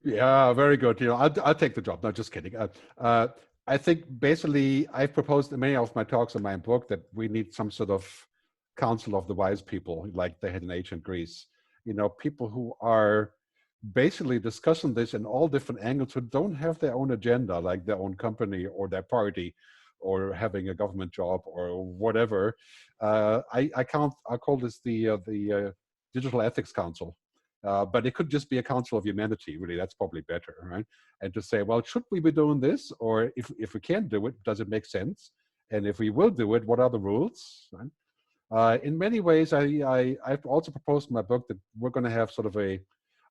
Yeah, very good. I'll take the job. No, just kidding. I think basically I've proposed in many of my talks in my book that we need some sort of council of the wise people, like they had in ancient Greece. People who are basically discussing this in all different angles, who don't have their own agenda, like their own company or their party or having a government job or whatever. I call this the Digital Ethics Council. But it could just be a council of humanity, really. That's probably better, right? And to say, well, should we be doing this? Or if we can't do it, does it make sense? And if we will do it, what are the rules? Right? In many ways, I've also proposed in my book that we're going to have sort of a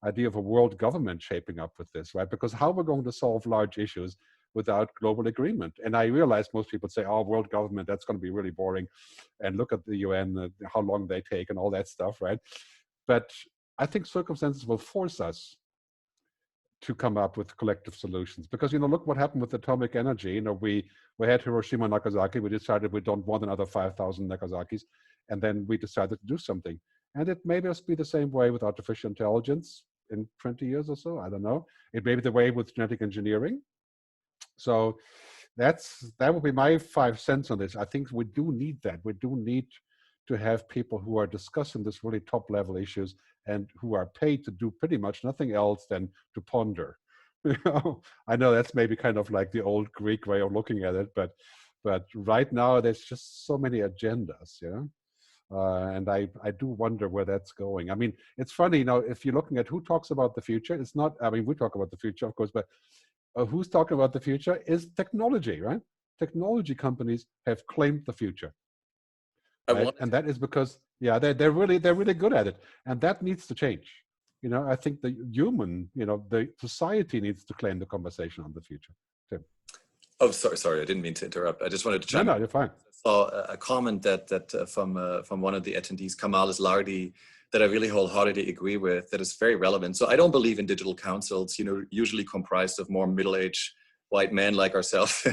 idea of a world government shaping up with this, right? Because how we're going to solve large issues without global agreement? And I realize most people say, oh, world government, that's going to be really boring. And look at the UN, how long they take and all that stuff, right? But I think circumstances will force us to come up with collective solutions. Because, look what happened with atomic energy. We had Hiroshima and Nagasaki. We decided we don't want another 5,000 Nagasakis. And then we decided to do something. And it may just be the same way with artificial intelligence in 20 years or so. I don't know. It may be the way with genetic engineering. So that would be my 5 cents on this. I think we do need that. We do need to have people who are discussing this really top level issues and who are paid to do pretty much nothing else than to ponder. I know that's maybe kind of like the old Greek way of looking at it, but right now there's just so many agendas, and I do wonder where that's going. I mean, it's funny, if you're looking at who talks about the future, it's not, we talk about the future, of course, but who's talking about the future is technology, right? Technology companies have claimed the future. Right? And that is because, they're really good at it, and that needs to change. you know, I think the human, you know, the society needs to claim the conversation on the future. Tim. Oh, sorry, I didn't mean to interrupt. I just wanted to chime in. No, you're fine. I saw a comment from one of the attendees, Kamal Islardi, that I really wholeheartedly agree with, that is very relevant. So I don't believe in digital councils, you know, usually comprised of more middle-aged white men like ourselves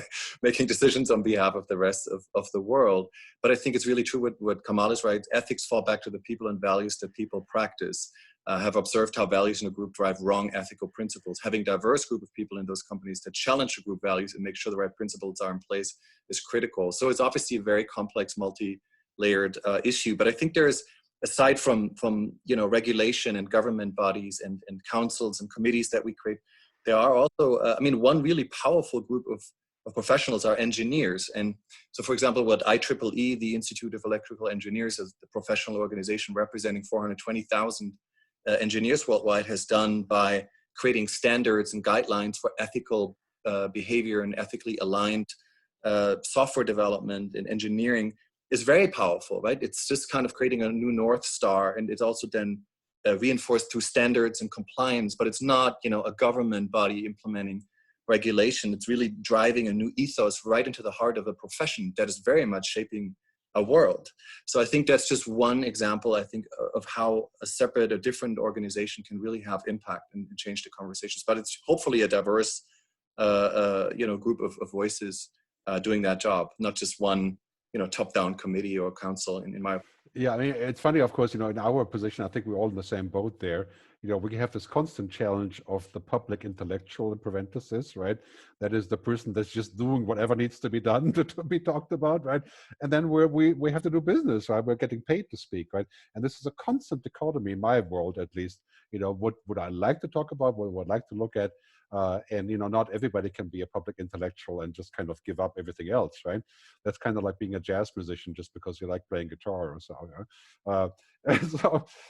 making decisions on behalf of the rest of the world. But I think it's really true what Kamal is right. Ethics fall back to the people and values that people practice. Have observed how values in a group drive wrong ethical principles. Having a diverse group of people in those companies that challenge the group values and make sure the right principles are in place is critical. So it's obviously a very complex, multi-layered issue. But I think there's, aside from you know, regulation and government bodies and councils and committees that we create, there are also, I mean, one really powerful group of professionals are engineers. And so, for example, what IEEE, the Institute of Electrical Engineers, as the professional organization representing 420,000 engineers worldwide, has done by creating standards and guidelines for ethical behavior and ethically aligned software development and engineering, is very powerful, right? It's just kind of creating a new North Star, and it's also then reinforced through standards and compliance, but it's not, you know, a government body implementing regulation. It's really driving a new ethos right into the heart of a profession that is very much shaping a world. So I think that's just one example, I think, of how a separate or different organization can really have impact and change the conversations. But it's hopefully a diverse, you know, group of voices doing that job, not just one, you know, top-down committee or council. In my opinion. Yeah, I mean, it's funny, of course, you know, in our position, I think we're all in the same boat there. You know, we have this constant challenge of the public intellectual in parenthesis, right? That is the person that's just doing whatever needs to be done to be talked about, right? And then we have to do business, right? We're getting paid to speak, right? And this is a constant dichotomy in my world, at least. You know, what would I like to talk about? What would I like to look at? And, you know, not everybody can be a public intellectual and just kind of give up everything else, right? That's kind of like being a jazz musician just because you like playing guitar or so.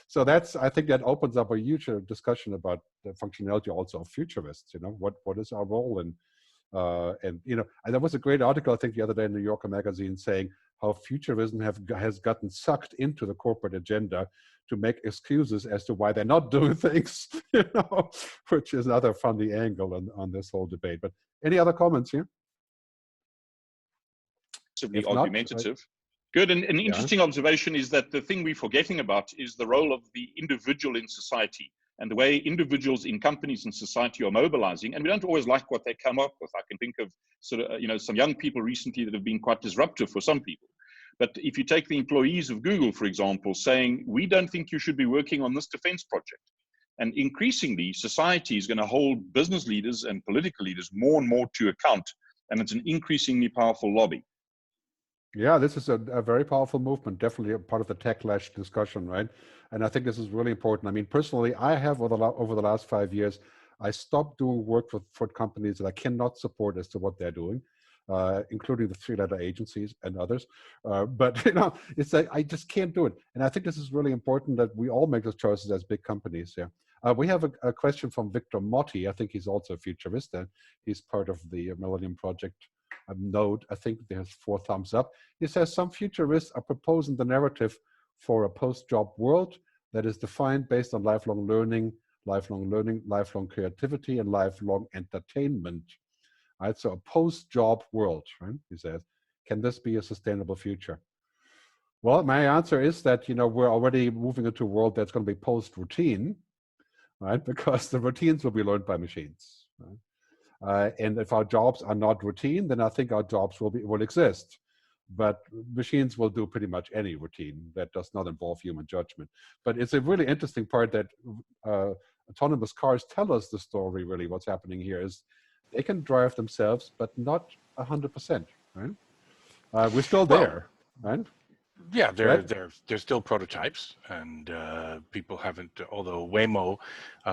So that's, I think that opens up a huge discussion about the functionality also of futurists. You know, what is our role in, and, you know, and there was a great article, I think, the other day in New Yorker magazine saying how futurism has gotten sucked into the corporate agenda to make excuses as to why they're not doing things, you know, which is another funny angle on this whole debate. But any other comments here? Argumentative. Good. And an interesting observation is that the thing we're forgetting about is the role of the individual in society and the way individuals in companies and society are mobilizing. And we don't always like what they come up with. I can think of sort of, you know, some young people recently that have been quite disruptive for some people. But if you take the employees of Google, for example, saying, we don't think you should be working on this defense project. And increasingly, society is going to hold business leaders and political leaders more and more to account. And it's an increasingly powerful lobby. Yeah, this is a very powerful movement, definitely a part of the techlash discussion, right? And I think this is really important. I mean, personally, I have over the last 5 years, I stopped doing work for companies that I cannot support as to what they're doing. Including the three-letter agencies and others. But, you know, it's like, I just can't do it. And I think this is really important that we all make those choices as big companies. Yeah. We have a question from Victor Motti. I think he's also a futurist. And he's part of the Millennium Project node. I think there's 4 thumbs up. He says some futurists are proposing the narrative for a post-job world that is defined based on lifelong learning, lifelong creativity, and lifelong entertainment. Right, so a post-job world, right? He says, can this be a sustainable future? Well, my answer is that, you know, we're already moving into a world that's going to be post-routine, right? Because the routines will be learned by machines. Right? And if our jobs are not routine, then I think our jobs will exist. But machines will do pretty much any routine that does not involve human judgment. But it's a really interesting part that autonomous cars tell us the story, really, what's happening here is they can drive themselves, but not 100%, right? We're still there, right? Yeah, they're still prototypes, and people haven't. Although Waymo,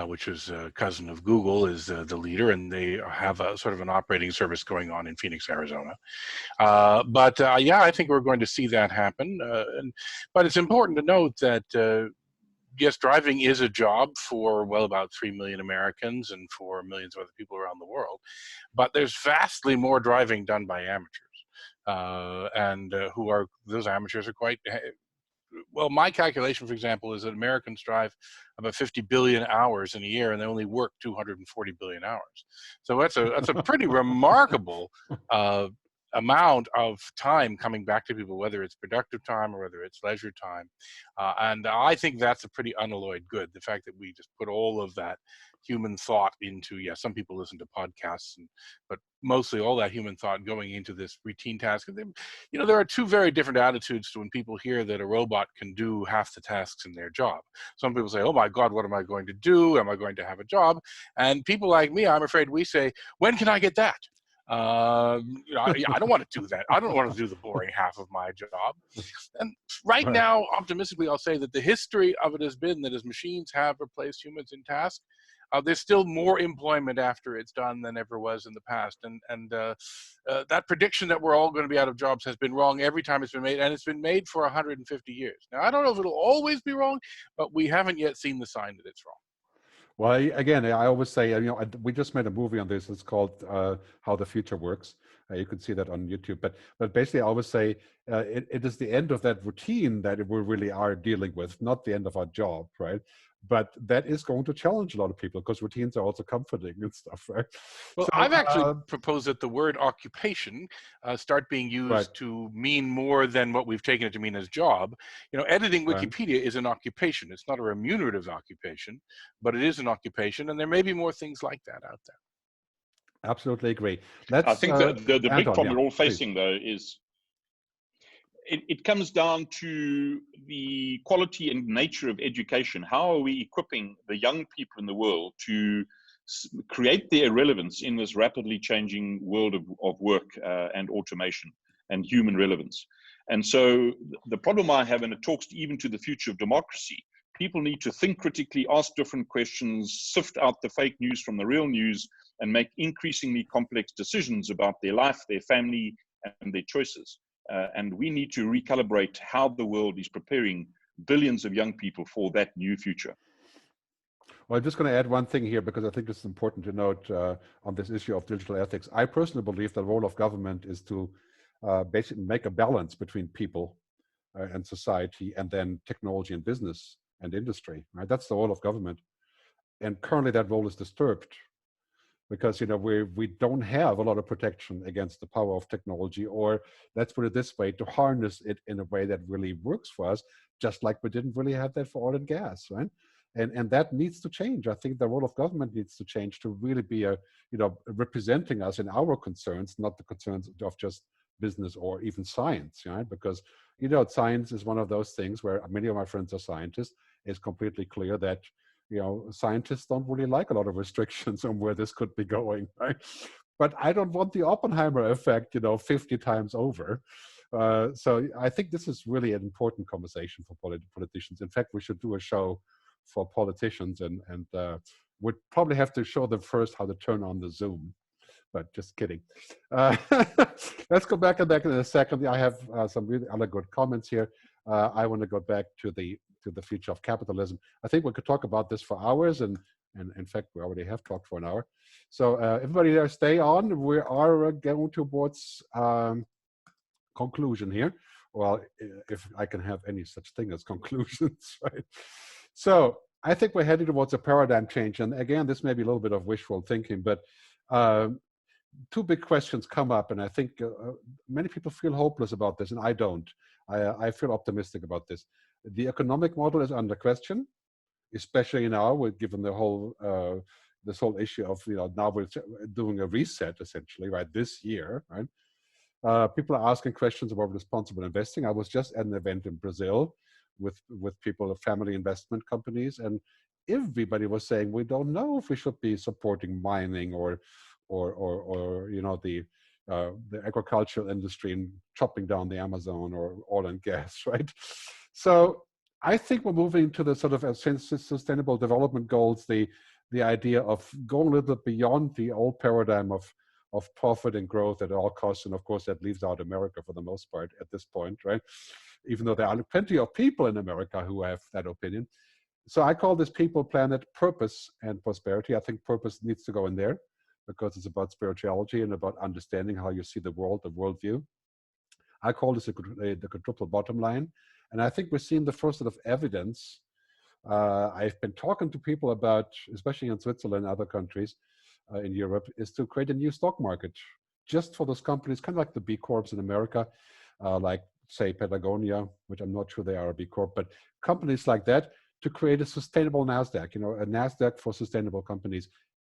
which is a cousin of Google, is the leader, and they have a sort of an operating service going on in Phoenix, Arizona. But yeah, I think we're going to see that happen. But it's important to note that. Yes, driving is a job for, well, about 3 million Americans and for millions of other people around the world. But there's vastly more driving done by amateurs. Those amateurs are quite well, my calculation, for example, is that Americans drive about 50 billion hours in a year, and they only work 240 billion hours. So that's a pretty remarkable amount of time coming back to people, whether it's productive time or whether it's leisure time. And I think that's a pretty unalloyed good. The fact that we just put all of that human thought into, yeah, some people listen to podcasts, but mostly all that human thought going into this routine task. And you know, there are two very different attitudes to when people hear that a robot can do half the tasks in their job. Some people say, oh my God, what am I going to do? Am I going to have a job? And people like me, I'm afraid we say, when can I get that? You know, I don't want to do that. I don't want to do the boring half of my job. And right now, optimistically, I'll say that the history of it has been that as machines have replaced humans in tasks, there's still more employment after it's done than ever was in the past. And that prediction that we're all going to be out of jobs has been wrong every time it's been made, and it's been made for 150 years. Now, I don't know if it'll always be wrong, but we haven't yet seen the sign that it's wrong. Well, again, I always say, you know, we just made a movie on this. It's called How the Future Works. You can see that on YouTube. But basically, I always say it is the end of that routine that we really are dealing with, not the end of our job, right? But that is going to challenge a lot of people because routines are also comforting and stuff, right? Well, So, I've actually proposed that the word occupation start being used to mean more than what we've taken it to mean as job. You know, editing Wikipedia is an occupation. It's not a remunerative occupation, but it is an occupation, and there may be more things like that out there. Absolutely agree. I think the big Anton, problem we're all facing, though, is it comes down to the quality and nature of education. How are we equipping the young people in the world to create their relevance in this rapidly changing world of work and automation and human relevance? And so the problem I have, and it talks even to the future of democracy, people need to think critically, ask different questions, sift out the fake news from the real news, and make increasingly complex decisions about their life, their family, and their choices. And we need to recalibrate how the world is preparing billions of young people for that new future. Well, I'm just going to add one thing here because I think it's important to note on this issue of digital ethics. I personally believe the role of government is to basically make a balance between people and society, and then technology and business and industry. Right? That's the role of government, and currently that role is disturbed because, you know, we don't have a lot of protection against the power of technology, or let's put it this way, to harness it in a way that really works for us, just like we didn't really have that for oil and gas, right? And that needs to change. I think the role of government needs to change to really be representing us in our concerns, not the concerns of just business or even science, right? Because, you know, science is one of those things where many of my friends are scientists. It's completely clear that, you know, scientists don't really like a lot of restrictions on where this could be going, right? But I don't want the Oppenheimer effect, you know, 50 times over. So I think this is really an important conversation for politicians. In fact, we should do a show for politicians, and we'd probably have to show them first how to turn on the Zoom. But just kidding. Let's go back in a second. I have some really other good comments here. I want to go back to the future of capitalism. I think we could talk about this for hours, and in fact, we already have talked for an hour. So everybody there, stay on. We are going towards conclusion here. Well, if I can have any such thing as conclusions, right? So I think we're heading towards a paradigm change. And again, this may be a little bit of wishful thinking, but two big questions come up, and I think many people feel hopeless about this, and I don't. I feel optimistic about this. The economic model is under question, especially now, given the whole this whole issue of, you know, now we're doing a reset essentially, right, this year, right? People are asking questions about responsible investing. I was just at an event in Brazil with people, family investment companies, and everybody was saying we don't know if we should be supporting mining or you know, the agricultural industry and chopping down the Amazon or oil and gas, right? So I think we're moving to the sort of sustainable development goals, the idea of going a little bit beyond the old paradigm of profit and growth at all costs, and of course that leaves out America for the most part at this point, right? Even though there are plenty of people in America who have that opinion. So I call this people, planet, purpose, and prosperity. I think purpose needs to go in there, because it's about spirituality and about understanding how you see the world, the worldview. I call this the quadruple bottom line. And I think we're seeing the first sort of evidence. I've been talking to people about, especially in Switzerland and other countries in Europe, is to create a new stock market just for those companies, kind of like the B Corps in America, like say Patagonia, which I'm not sure they are a B Corp, but companies like that, to create a sustainable NASDAQ, a NASDAQ for sustainable companies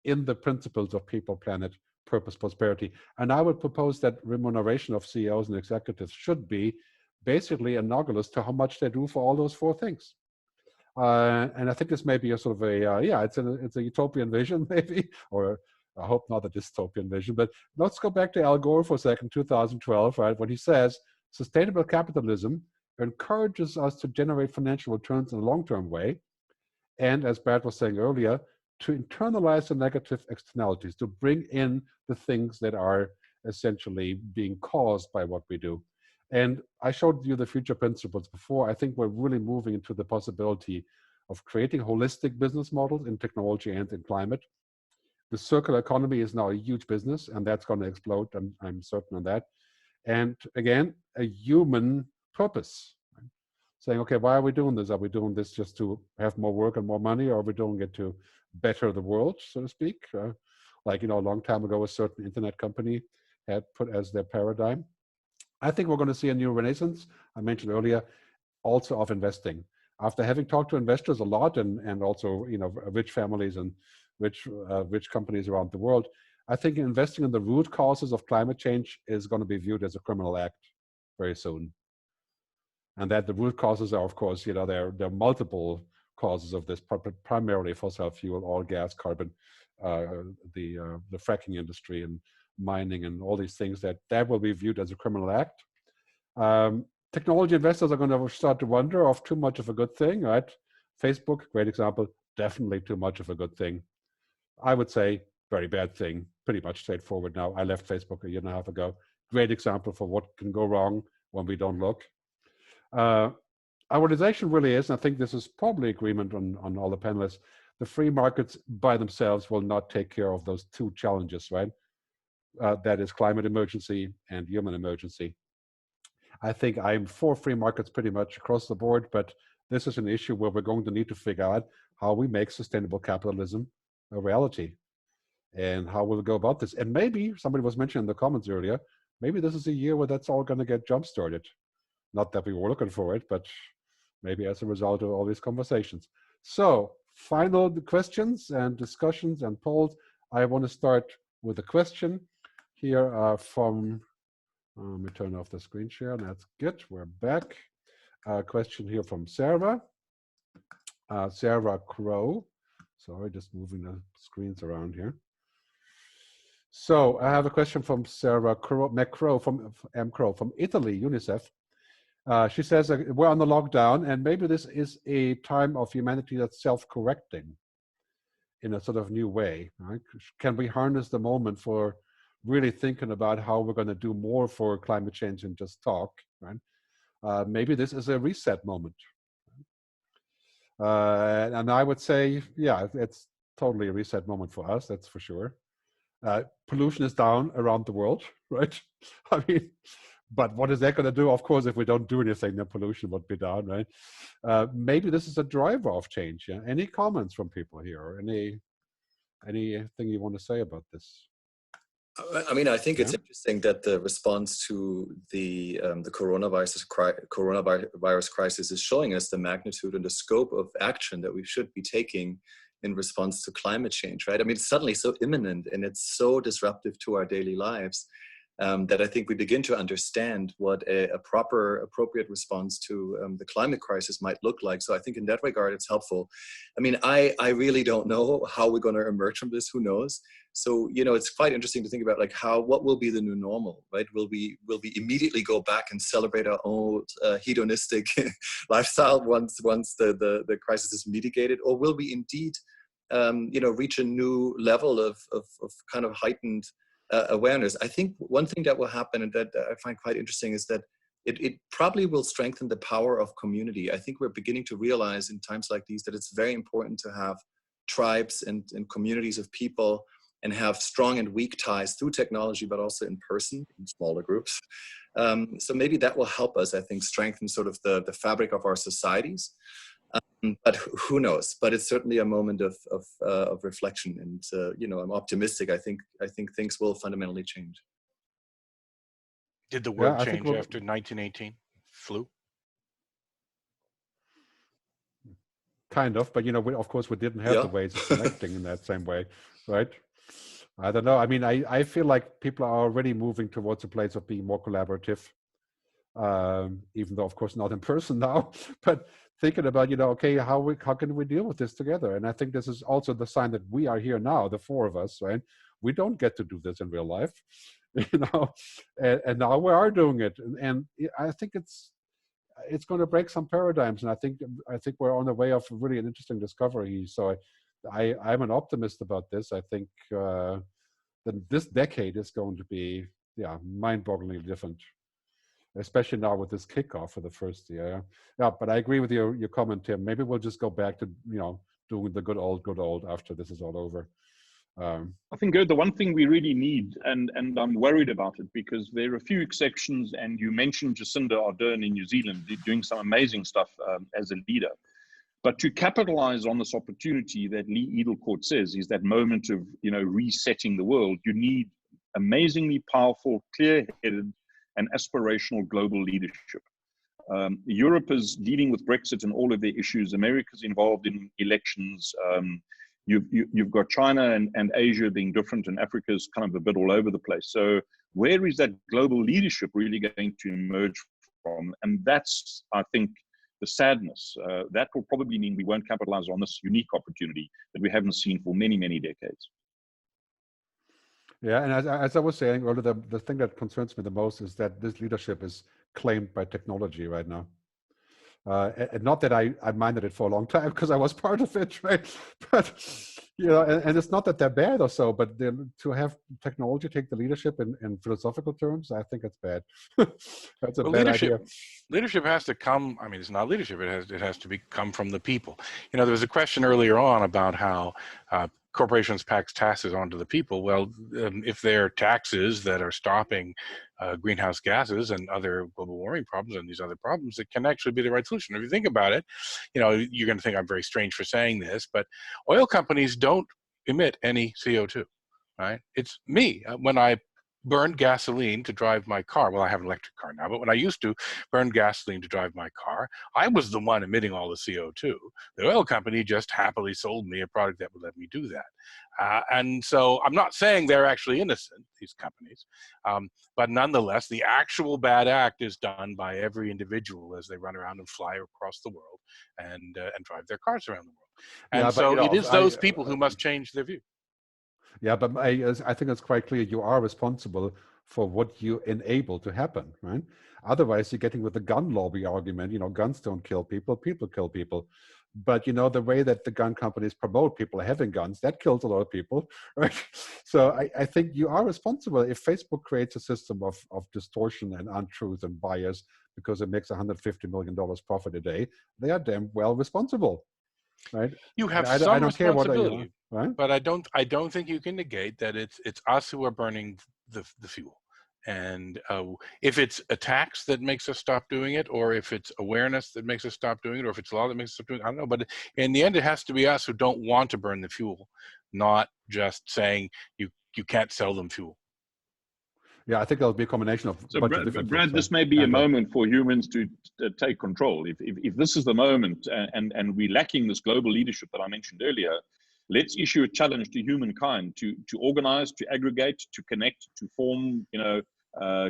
in the principles of people, planet, purpose, prosperity. And I would propose that remuneration of CEOs and executives should be basically analogous to how much they do for all those four things. And I think this may be a sort of a, it's a utopian vision maybe, or I hope not a dystopian vision, but let's go back to Al Gore for a second, 2012, right, when he says, sustainable capitalism encourages us to generate financial returns in a long-term way, and as Brad was saying earlier, to internalize the negative externalities, to bring in the things that are essentially being caused by what we do. And I showed you the future principles before. I think we're really moving into the possibility of creating holistic business models in technology and in climate. The circular economy is now a huge business, and that's going to explode, I'm certain of that. And again, a human purpose. Right? Saying, okay, why are we doing this? Are we doing this just to have more work and more money, or are we doing it to better the world, so to speak? Like, a long time ago, a certain internet company had put as their paradigm. I think we're going to see a new renaissance, I mentioned earlier, also of investing. After having talked to investors a lot and also, rich families and rich companies around the world, I think investing in the root causes of climate change is going to be viewed as a criminal act very soon. And that the root causes are, of course, there are multiple causes of this, primarily fossil fuel, oil, gas, carbon, the fracking industry and mining and all these things that will be viewed as a criminal act. Technology investors are going to start to wonder of too much of a good thing, right? Facebook, great example, definitely too much of a good thing. I would say very bad thing, pretty much straightforward now. I left Facebook a year and a half ago. Great example for what can go wrong when we don't look. Our realization really is, and I think this is probably agreement on all the panelists, the free markets by themselves will not take care of those two challenges, right? That is climate emergency and human emergency. I think I'm for free markets pretty much across the board, but this is an issue where we're going to need to figure out how we make sustainable capitalism a reality and how we'll go about this. And maybe, somebody was mentioning in the comments earlier, maybe this is a year where that's all going to get jump-started. Not that we were looking for it, but maybe as a result of all these conversations. So, final questions and discussions and polls. I want to start with a question here from, let me turn off the screen share. That's good. We're back. Question here from Sarah. Sarah Crow. Sorry, just moving the screens around here. So I have a question from Sarah Crow from Italy, UNICEF. She says we're on the lockdown, and maybe this is a time of humanity that's self-correcting in a sort of new way. Right? Can we harness the moment for really thinking about how we're going to do more for climate change and just talk? Right? Maybe this is a reset moment. And I would say, yeah, it's totally a reset moment for us, that's for sure. Pollution is down around the world, right? I mean, but what is that going to do? Of course, if we don't do anything, then pollution would be down, right? Maybe this is a driver of change. Yeah? Any comments from people here, or anything you want to say about this? I mean, I think it's interesting that the response to the coronavirus crisis is showing us the magnitude and the scope of action that we should be taking in response to climate change, right? I mean, it's suddenly so imminent and it's so disruptive to our daily lives that I think we begin to understand what a proper, appropriate response to the climate crisis might look like. So I think in that regard, it's helpful. I mean, I really don't know how we're going to emerge from this. Who knows? So, it's quite interesting to think about what will be the new normal, right? Will we immediately go back and celebrate our old hedonistic lifestyle once the crisis is mitigated, or will we indeed, reach a new level of kind of heightened awareness? I think one thing that will happen, and that I find quite interesting, is that it probably will strengthen the power of community. I think we're beginning to realize in times like these that it's very important to have tribes and communities of people and have strong and weak ties through technology, but also in person, in smaller groups. So maybe that will help us, I think, strengthen sort of the fabric of our societies. But who knows? But it's certainly a moment of reflection, and you know, I'm optimistic. I think things will fundamentally change. Did the world change after 1918? Flu? Kind of, but you know, of course, we didn't have the ways of connecting in that same way, right? I don't know. I mean, I feel like people are already moving towards a place of being more collaborative, even though, of course, not in person now. But thinking about, you know, okay, how can we deal with this together? And I think this is also the sign that we are here now, the four of us, right? We don't get to do this in real life, you know, and now we are doing it, and I think it's going to break some paradigms, and I think we're on the way of really an interesting discovery. So I'm an optimist about this. I think that this decade is going to be mind-bogglingly different, especially now with this kickoff for the first year. Yeah, but I agree with your comment, Tim. Maybe we'll just go back to, you know, doing the good old after this is all over. I think, Gerd, the one thing we really need, and I'm worried about it because there are a few exceptions, and you mentioned Jacinda Ardern in New Zealand doing some amazing stuff as a leader. But to capitalize on this opportunity that Lee Edelcourt says is that moment of, you know, resetting the world, you need amazingly powerful, clear-headed, and aspirational global leadership. Europe is dealing with Brexit and all of their issues. America's involved in elections. You've got China and Asia being different, and Africa's kind of a bit all over the place. So where is that global leadership really going to emerge from? And that's, I think, the sadness. That will probably mean we won't capitalize on this unique opportunity that we haven't seen for many, many decades. Yeah, and as I was saying earlier, the thing that concerns me the most is that this leadership is claimed by technology right now. And not that I minded it for a long time because I was part of it, right? But, you know, and it's not that they're bad or so, but to have technology take the leadership in philosophical terms, I think it's bad. That's a bad idea. Leadership has to come, I mean, it's not leadership, it has to come from the people. You know, there was a question earlier on about how corporations pass taxes onto the people. Well, if they're taxes that are stopping greenhouse gases and other global warming problems and these other problems, it can actually be the right solution. If you think about it, you know, you're going to think I'm very strange for saying this, but oil companies don't emit any CO2, right? It's me. When I burned gasoline to drive my car, well, I have an electric car now, but when I used to burn gasoline to drive my car, I was the one emitting all the CO2. The oil company just happily sold me a product that would let me do that. And so I'm not saying they're actually innocent, these companies, but nonetheless, the actual bad act is done by every individual as they run around and fly across the world and drive their cars around the world. And so you know, it is those people who must change their view. Yeah, but I think it's quite clear you are responsible for what you enable to happen, right? Otherwise, you're getting with the gun lobby argument, you know, guns don't kill people, people kill people. But, you know, the way that the gun companies promote people having guns, that kills a lot of people, right? So I think you are responsible. If Facebook creates a system of distortion and untruth and bias because it makes $150 million profit a day, they are damn well responsible. Right. You have some responsibility, right? But I don't think you can negate that it's us who are burning the fuel. And if it's a tax that makes us stop doing it, or if it's awareness that makes us stop doing it, or if it's law that makes us stop doing it, I don't know. But in the end, it has to be us who don't want to burn the fuel, not just saying you can't sell them fuel. Yeah, I think there'll be a combination of. So, Brad, this may be a moment for humans to take control. If this is the moment, and we're lacking this global leadership that I mentioned earlier, let's issue a challenge to humankind to organize, to aggregate, to connect, to form, you know,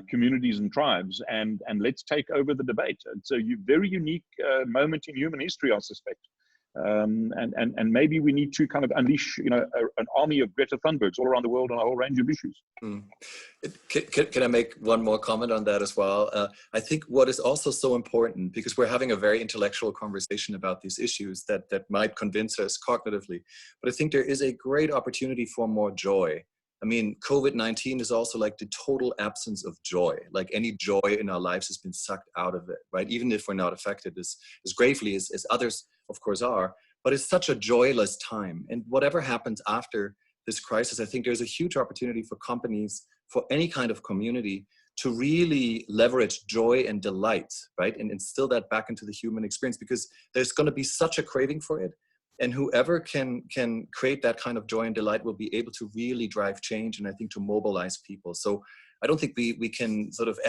communities and tribes, and let's take over the debate. It's a very unique moment in human history, I suspect. And maybe we need to kind of unleash, you know, an army of Greta Thunbergs all around the world on a whole range of issues. Can I make one more comment on that as well? I think what is also so important, because we're having a very intellectual conversation about these issues that might convince us cognitively, but I think there is a great opportunity for more joy. I mean, COVID-19 is also like the total absence of joy. Like any joy in our lives has been sucked out of it, right? Even if we're not affected as gravely as others, of course, are. But it's such a joyless time. And whatever happens after this crisis, I think there's a huge opportunity for companies, for any kind of community, to really leverage joy and delight, right? And instill that back into the human experience, because there's going to be such a craving for it. And whoever can create that kind of joy and delight will be able to really drive change, and I think to mobilize people. So I don't think we can sort of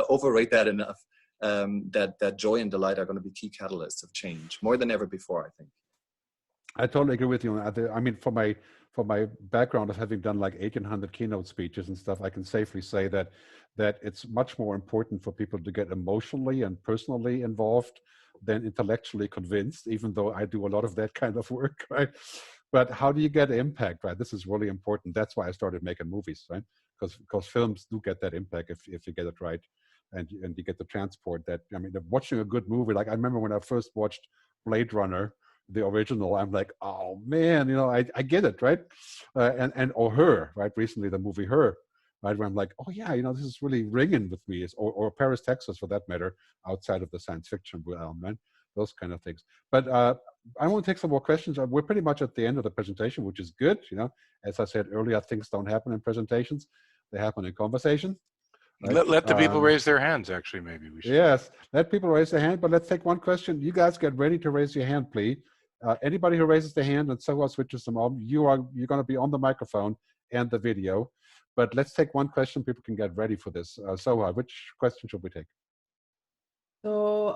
overrate that enough. That joy and delight are going to be key catalysts of change more than ever before, I think. I totally agree with you. I mean, for my background of having done like 1,800 keynote speeches and stuff, I can safely say that it's much more important for people to get emotionally and personally involved than intellectually convinced, even though I do a lot of that kind of work, right? But how do you get impact, right? This is really important. That's why I started making movies, right? Because films do get that impact if you get it right, and you get the transport that, I mean, watching a good movie, like I remember when I first watched Blade Runner, the original, I'm like, oh man, you know, I get it, right? Or Her, right? Recently, the movie Her, right? Where I'm like, oh yeah, you know, this is really ringing with me, or Paris, Texas, for that matter, outside of the science fiction realm, right? Those kind of things. But I want to take some more questions. We're pretty much at the end of the presentation, which is good. You know, as I said earlier, things don't happen in presentations; they happen in conversation. Right? Let the people raise their hands. Actually, maybe we should. Yes, let people raise their hand. But let's take one question. You guys get ready to raise your hand, please. Anybody who raises their hand and Soha switches them on, you're going to be on the microphone and the video. But let's take one question. People can get ready for this. Soha, which question should we take? So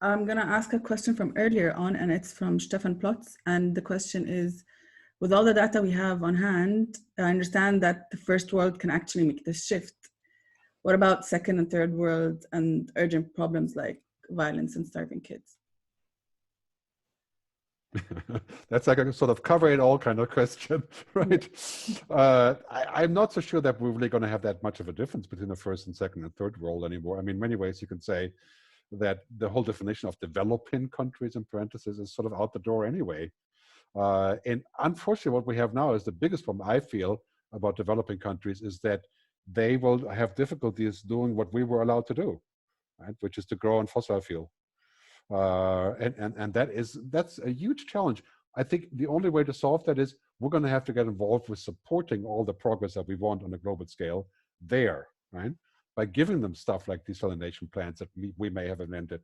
I'm going to ask a question from earlier on, and it's from Stefan Plotz. And the question is, with all the data we have on hand, I understand that the first world can actually make this shift. What about second and third world and urgent problems like violence and starving kids? That's like a sort of cover it all kind of question, right? I'm not so sure that we're really going to have that much of a difference between the first and second and third world anymore. I mean, in many ways you can say that the whole definition of developing countries in parentheses is sort of out the door anyway. And unfortunately, what we have now is the biggest problem I feel about developing countries is that they will have difficulties doing what we were allowed to do, right? Which is to grow on fossil fuel. And that's a huge challenge. I think the only way to solve that is we're going to have to get involved with supporting all the progress that we want on a global scale there, right? By giving them stuff like desalination plants that we may have invented,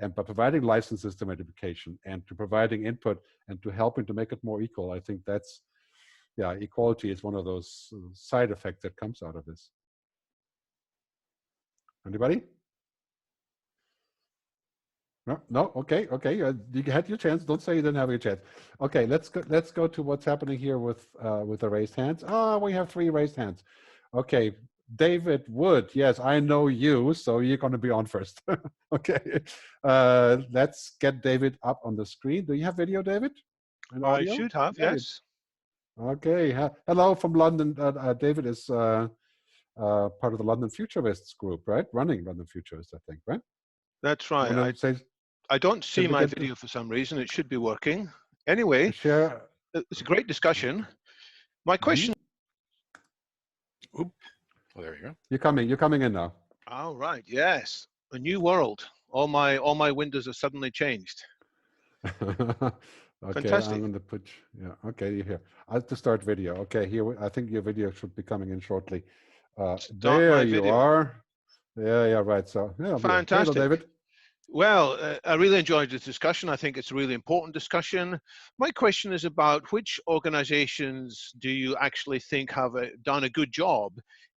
and by providing licenses to education and to providing input and to helping to make it more equal. I think that's, yeah, equality is one of those side effects that comes out of this. Anybody? No. Okay. You had your chance. Don't say you didn't have your chance. Okay, let's go to what's happening here with the raised hands. Oh, we have 3 raised hands. Okay, David Wood. Yes, I know you, so you're going to be on first. Okay, let's get David up on the screen. Do you have video, David? I should have. Yes. Okay. Hello from London. David is part of the London Futurists group, right? Running London Futurists, I think, right? That's right. I don't see my video for some reason. It should be working. Anyway, it's a great discussion. My question. Oop. Well, there you go. You're coming in now. All right. Yes. A new world. All my windows have suddenly changed. Okay, Fantastic. I'm going to put, yeah, okay, you're here. I have to start video. Okay, here, I think your video should be coming in shortly. There you are. Yeah, right. So, yeah, fantastic. Hello, David. Well, I really enjoyed this discussion. I think it's a really important discussion. My question is about which organizations do you actually think have done a good job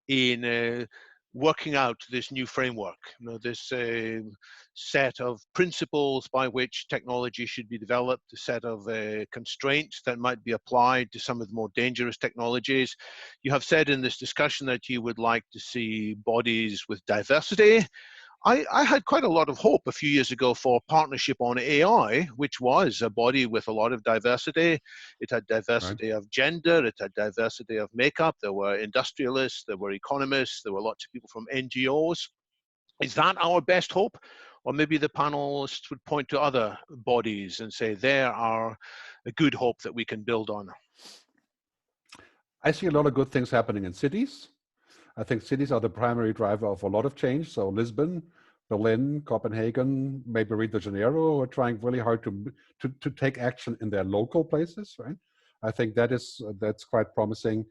in working out this new framework, this set of principles by which technology should be developed, a set of constraints that might be applied to some of the more dangerous technologies. You have said in this discussion that you would like to see bodies with diversity. I had quite a lot of hope a few years ago for Partnership on AI, which was a body with a lot of diversity. It had diversity of gender, it had diversity of makeup, there were industrialists, there were economists, there were lots of people from NGOs. Is that our best hope? Or maybe the panelists would point to other bodies and say there are a good hope that we can build on. I see a lot of good things happening in cities. I think cities are the primary driver of a lot of change. So Lisbon, Berlin, Copenhagen, maybe Rio de Janeiro are trying really hard to take action in their local places, right? I think that's quite promising.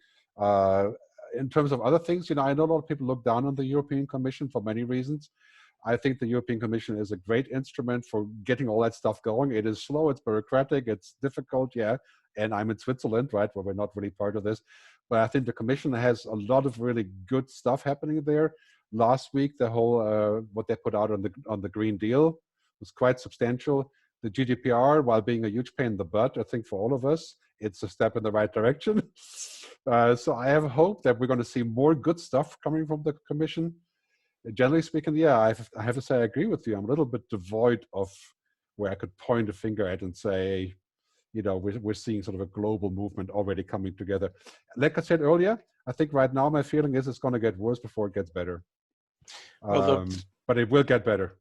In terms of other things, I know a lot of people look down on the European Commission for many reasons. I think the European Commission is a great instrument for getting all that stuff going. It is slow, it's bureaucratic, it's difficult, yeah. And I'm in Switzerland, right, where we're not really part of this. But I think the Commission has a lot of really good stuff happening there. Last week, the whole, what they put out on the Green Deal was quite substantial. The GDPR, while being a huge pain in the butt, I think for all of us, it's a step in the right direction. So I have hope that we're going to see more good stuff coming from the Commission. Generally speaking, yeah, I have to say I agree with you. I'm a little bit devoid of where I could point a finger at and say, we're seeing sort of a global movement already coming together. Like I said earlier, I think right now my feeling is it's going to get worse before it gets better. But it will get better.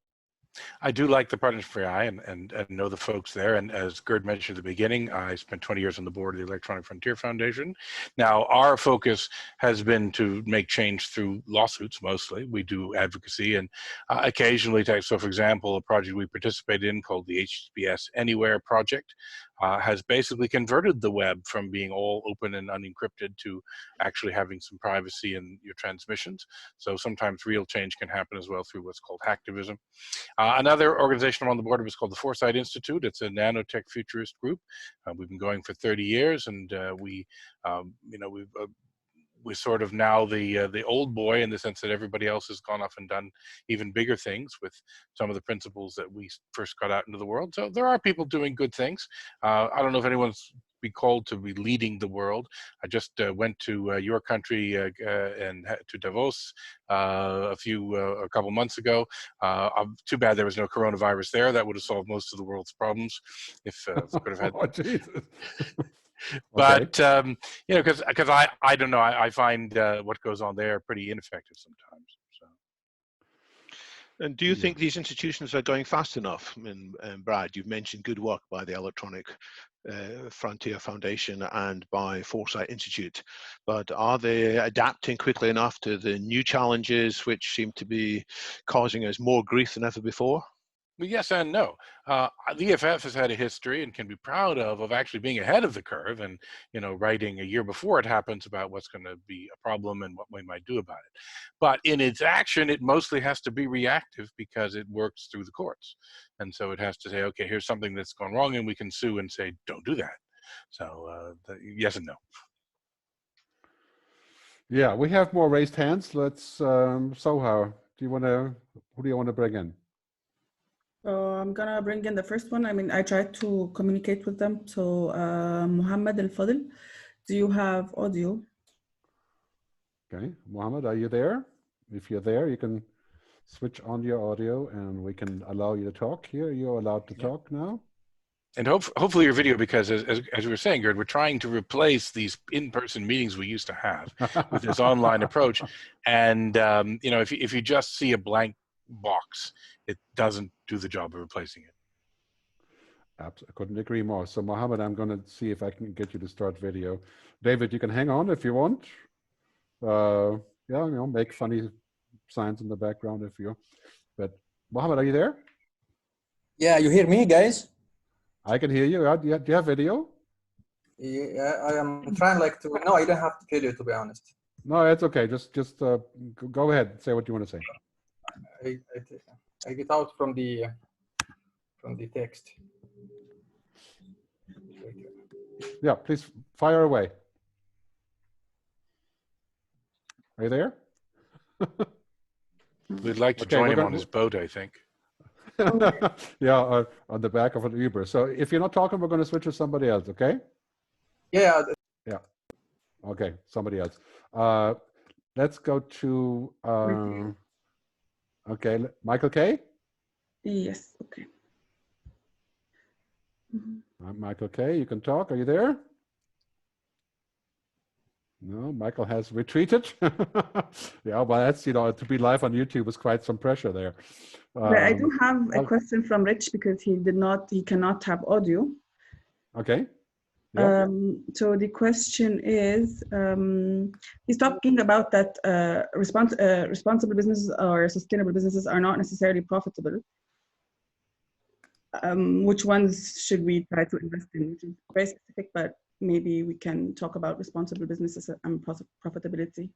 I do like the Partnership for AI and know the folks there. And as Gerd mentioned at the beginning, I spent 20 years on the board of the Electronic Frontier Foundation. Now, our focus has been to make change through lawsuits mostly. We do advocacy and occasionally take, so for example, a project we participated in called the HTTPS Anywhere project has basically converted the web from being all open and unencrypted to actually having some privacy in your transmissions. So sometimes real change can happen as well through what's called hacktivism. Another organization I'm on the board of is called the Foresight Institute. It's a nanotech futurist group. We've been going for 30 years, and we're sort of now the old boy in the sense that everybody else has gone off and done even bigger things with some of the principles that we first got out into the world. So there are people doing good things. I don't know if anyone's be called to be leading the world. I just went to your country and to Davos a couple months ago. Too bad there was no coronavirus there. That would have solved most of the world's problems if we could have had. Oh, Jesus. But because I don't know, I find what goes on there pretty ineffective sometimes. So. And do you think these institutions are going fast enough? And Brad, you've mentioned good work by the Electronic Frontier Foundation and by Foresight Institute, but are they adapting quickly enough to the new challenges which seem to be causing us more grief than ever before? Well, yes and no. The EFF has had a history and can be proud of actually being ahead of the curve and, writing a year before it happens about what's going to be a problem and what we might do about it. But in its action, it mostly has to be reactive because it works through the courts. And so it has to say, okay, here's something that's gone wrong, and we can sue and say, don't do that. So yes and no. Yeah, we have more raised hands. Let's, Soha, who do you want to bring in? I'm gonna bring in the first one. I mean, I tried to communicate with them. So Muhammad Al-Fadl, do you have audio? Okay, Muhammad, are you there? If you're there, you can switch on your audio and we can allow you to talk here. You're allowed to talk now. And hopefully your video, because as we were saying, Gerd, we're trying to replace these in-person meetings we used to have with this online approach. And if you just see a blank box, it doesn't do the job of replacing it. I couldn't agree more. So Mohammed, I'm going to see if I can get you to start video. David, you can hang on if you want. Make funny signs in the background if you. But Mohammed, are you there? Yeah, you hear me, guys? I can hear you. Do you have video? Yeah, I am trying to. No, I don't have video, to be honest. No, it's okay. Just go ahead. Say what you want to say. I get out from the text. Yeah, please fire away. Are you there? We'd like to join him on his boat, I think. Yeah, on the back of an Uber. So if you're not talking, we're going to switch to somebody else, okay? Yeah. Yeah. Okay, somebody else. Let's go to, okay, Michael K? Yes, okay. Michael K, you can talk. Are you there? No, Michael has retreated. Yeah, well, that's, to be live on YouTube is quite some pressure there. I do have a question from Rich because he cannot have audio. Okay. Yeah. So the question is, he's talking about that responsible businesses or sustainable businesses are not necessarily profitable. Which ones should we try to invest in? Which is very specific, but maybe we can talk about responsible businesses and profitability.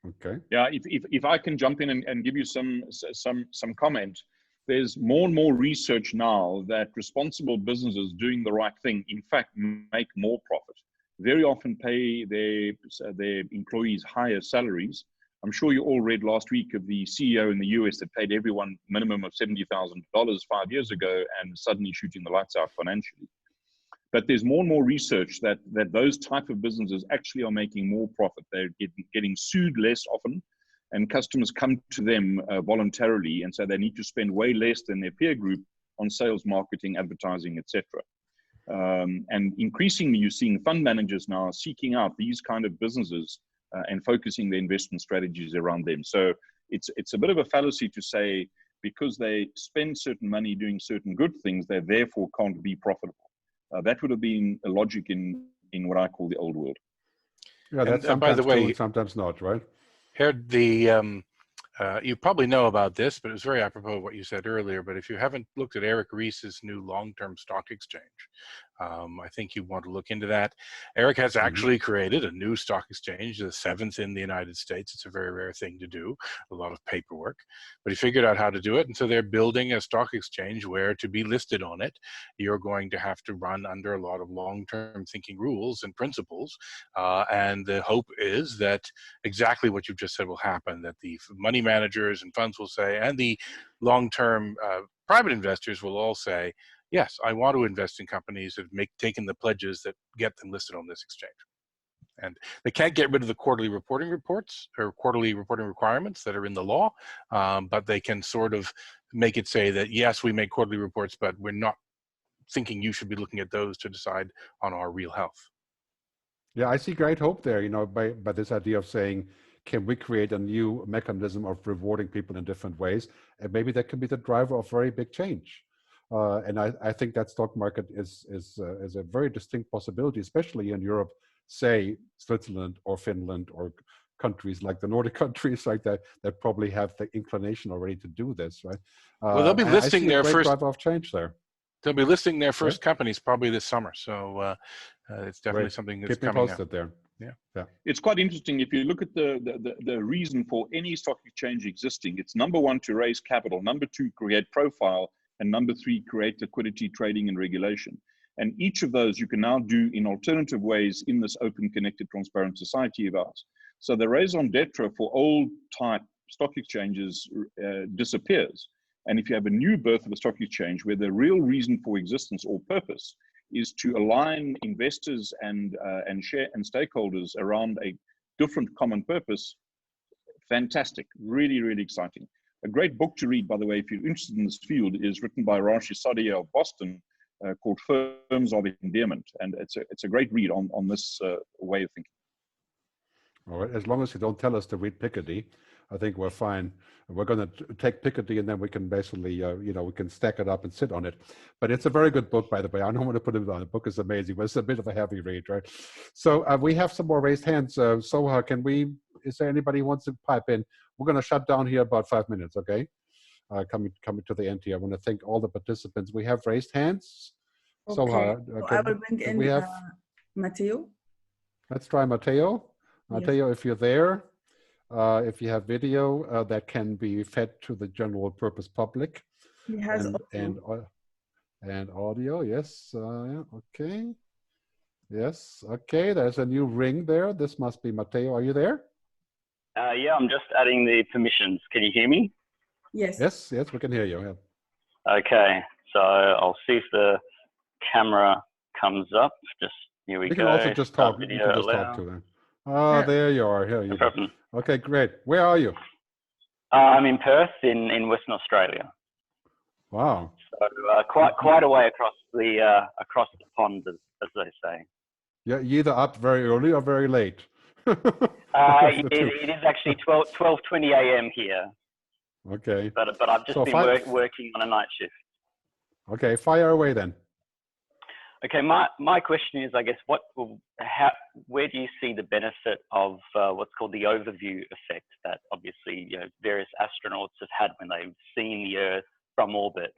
Okay. Yeah, if I can jump in and give you some comment, there's more and more research now that responsible businesses doing the right thing, in fact, make more profit. Very often pay their employees higher salaries. I'm sure you all read last week of the CEO in the US that paid everyone minimum of $70,000 5 years ago and suddenly shooting the lights out financially. But there's more and more research that those type of businesses actually are making more profit. They're getting sued less often, and customers come to them voluntarily, and so they need to spend way less than their peer group on sales, marketing, advertising, etc. And increasingly, you're seeing fund managers now seeking out these kind of businesses and focusing their investment strategies around them. So it's a bit of a fallacy to say because they spend certain money doing certain good things, they therefore can't be profitable. That would have been a logic in what I call the old world. Yeah, that's sometimes by the way, true and sometimes not, right? Gerd, you probably know about this, but it was very apropos of what you said earlier. But if you haven't looked at Eric Ries's new long-term stock exchange, I think you want to look into that. Eric has actually created a new stock exchange, the 7th in the United States. It's a very rare thing to do, a lot of paperwork, but he figured out how to do it. And so they're building a stock exchange where to be listed on it, you're going to have to run under a lot of long-term thinking rules and principles. And the hope is that exactly what you've just said will happen, that the money managers and funds will say, and the long-term private investors will all say, yes, I want to invest in companies that have taken the pledges that get them listed on this exchange. And they can't get rid of the quarterly reporting reports or quarterly reporting requirements that are in the law, but they can sort of make it say that, yes, we make quarterly reports, but we're not thinking you should be looking at those to decide on our real health. Yeah, I see great hope there, you know, by this idea of saying, can we create a new mechanism of rewarding people in different ways? And maybe that can be the driver of very big change. And I think that stock market is a very distinct possibility, especially in Europe, say Switzerland or Finland or countries like the Nordic countries like that probably have the inclination already to do this, right? Well, they'll be listing their first driver of change there. They'll be listing their first companies probably this summer. So it's definitely something that's coming up. Keep me posted there. Yeah. It's quite interesting. If you look at the reason for any stock exchange existing, it's number one, to raise capital, number two, create profile, and number three, create liquidity, trading, and regulation. And each of those you can now do in alternative ways in this open, connected, transparent society of ours. So the raison d'etre for old type stock exchanges disappears. And if you have a new birth of a stock exchange where the real reason for existence or purpose is to align investors and stakeholders around a different common purpose, fantastic, really, really exciting. A great book to read, by the way, if you're interested in this field, is written by Rashi Sadia of Boston, called Firms of Endearment. And it's a great read on this way of thinking. All right, as long as you don't tell us to read Piketty, I think we're fine. We're going to take Piketty and then we can basically, we can stack it up and sit on it. But it's a very good book, by the way. I don't want to put it on. The book is amazing, but it's a bit of a heavy read, right? So we have some more raised hands. Soha, is there anybody who wants to pipe in? We're going to shut down here about 5 minutes, okay? Coming to the end here. I want to thank all the participants. We have raised hands. Okay. Soha, I will bring in Matteo. Let's try Matteo. Yes. Matteo, if you're there, if you have video that can be fed to the general purpose public. He has and audio, yes. Okay. Yes, okay, there's a new ring there. This must be Matteo. Are you there? Yeah, I'm just adding the permissions. Can you hear me? Yes. Yes, we can hear you. Yeah. Okay, so I'll see if the camera comes up. Just here we go. You can also just talk. You can just talk to them. Oh, there you are. Here you go. Okay, great. Where are you? I'm in Perth, in Western Australia. Wow. So quite a way across the pond, as they say. Yeah, either up very early or very late. It is actually 12:20 a.m. here. Okay. But I've just been working on a night shift. Okay, fire away then. Okay, my question is, I guess, where do you see the benefit of what's called the overview effect that obviously various astronauts have had when they've seen the Earth from orbit?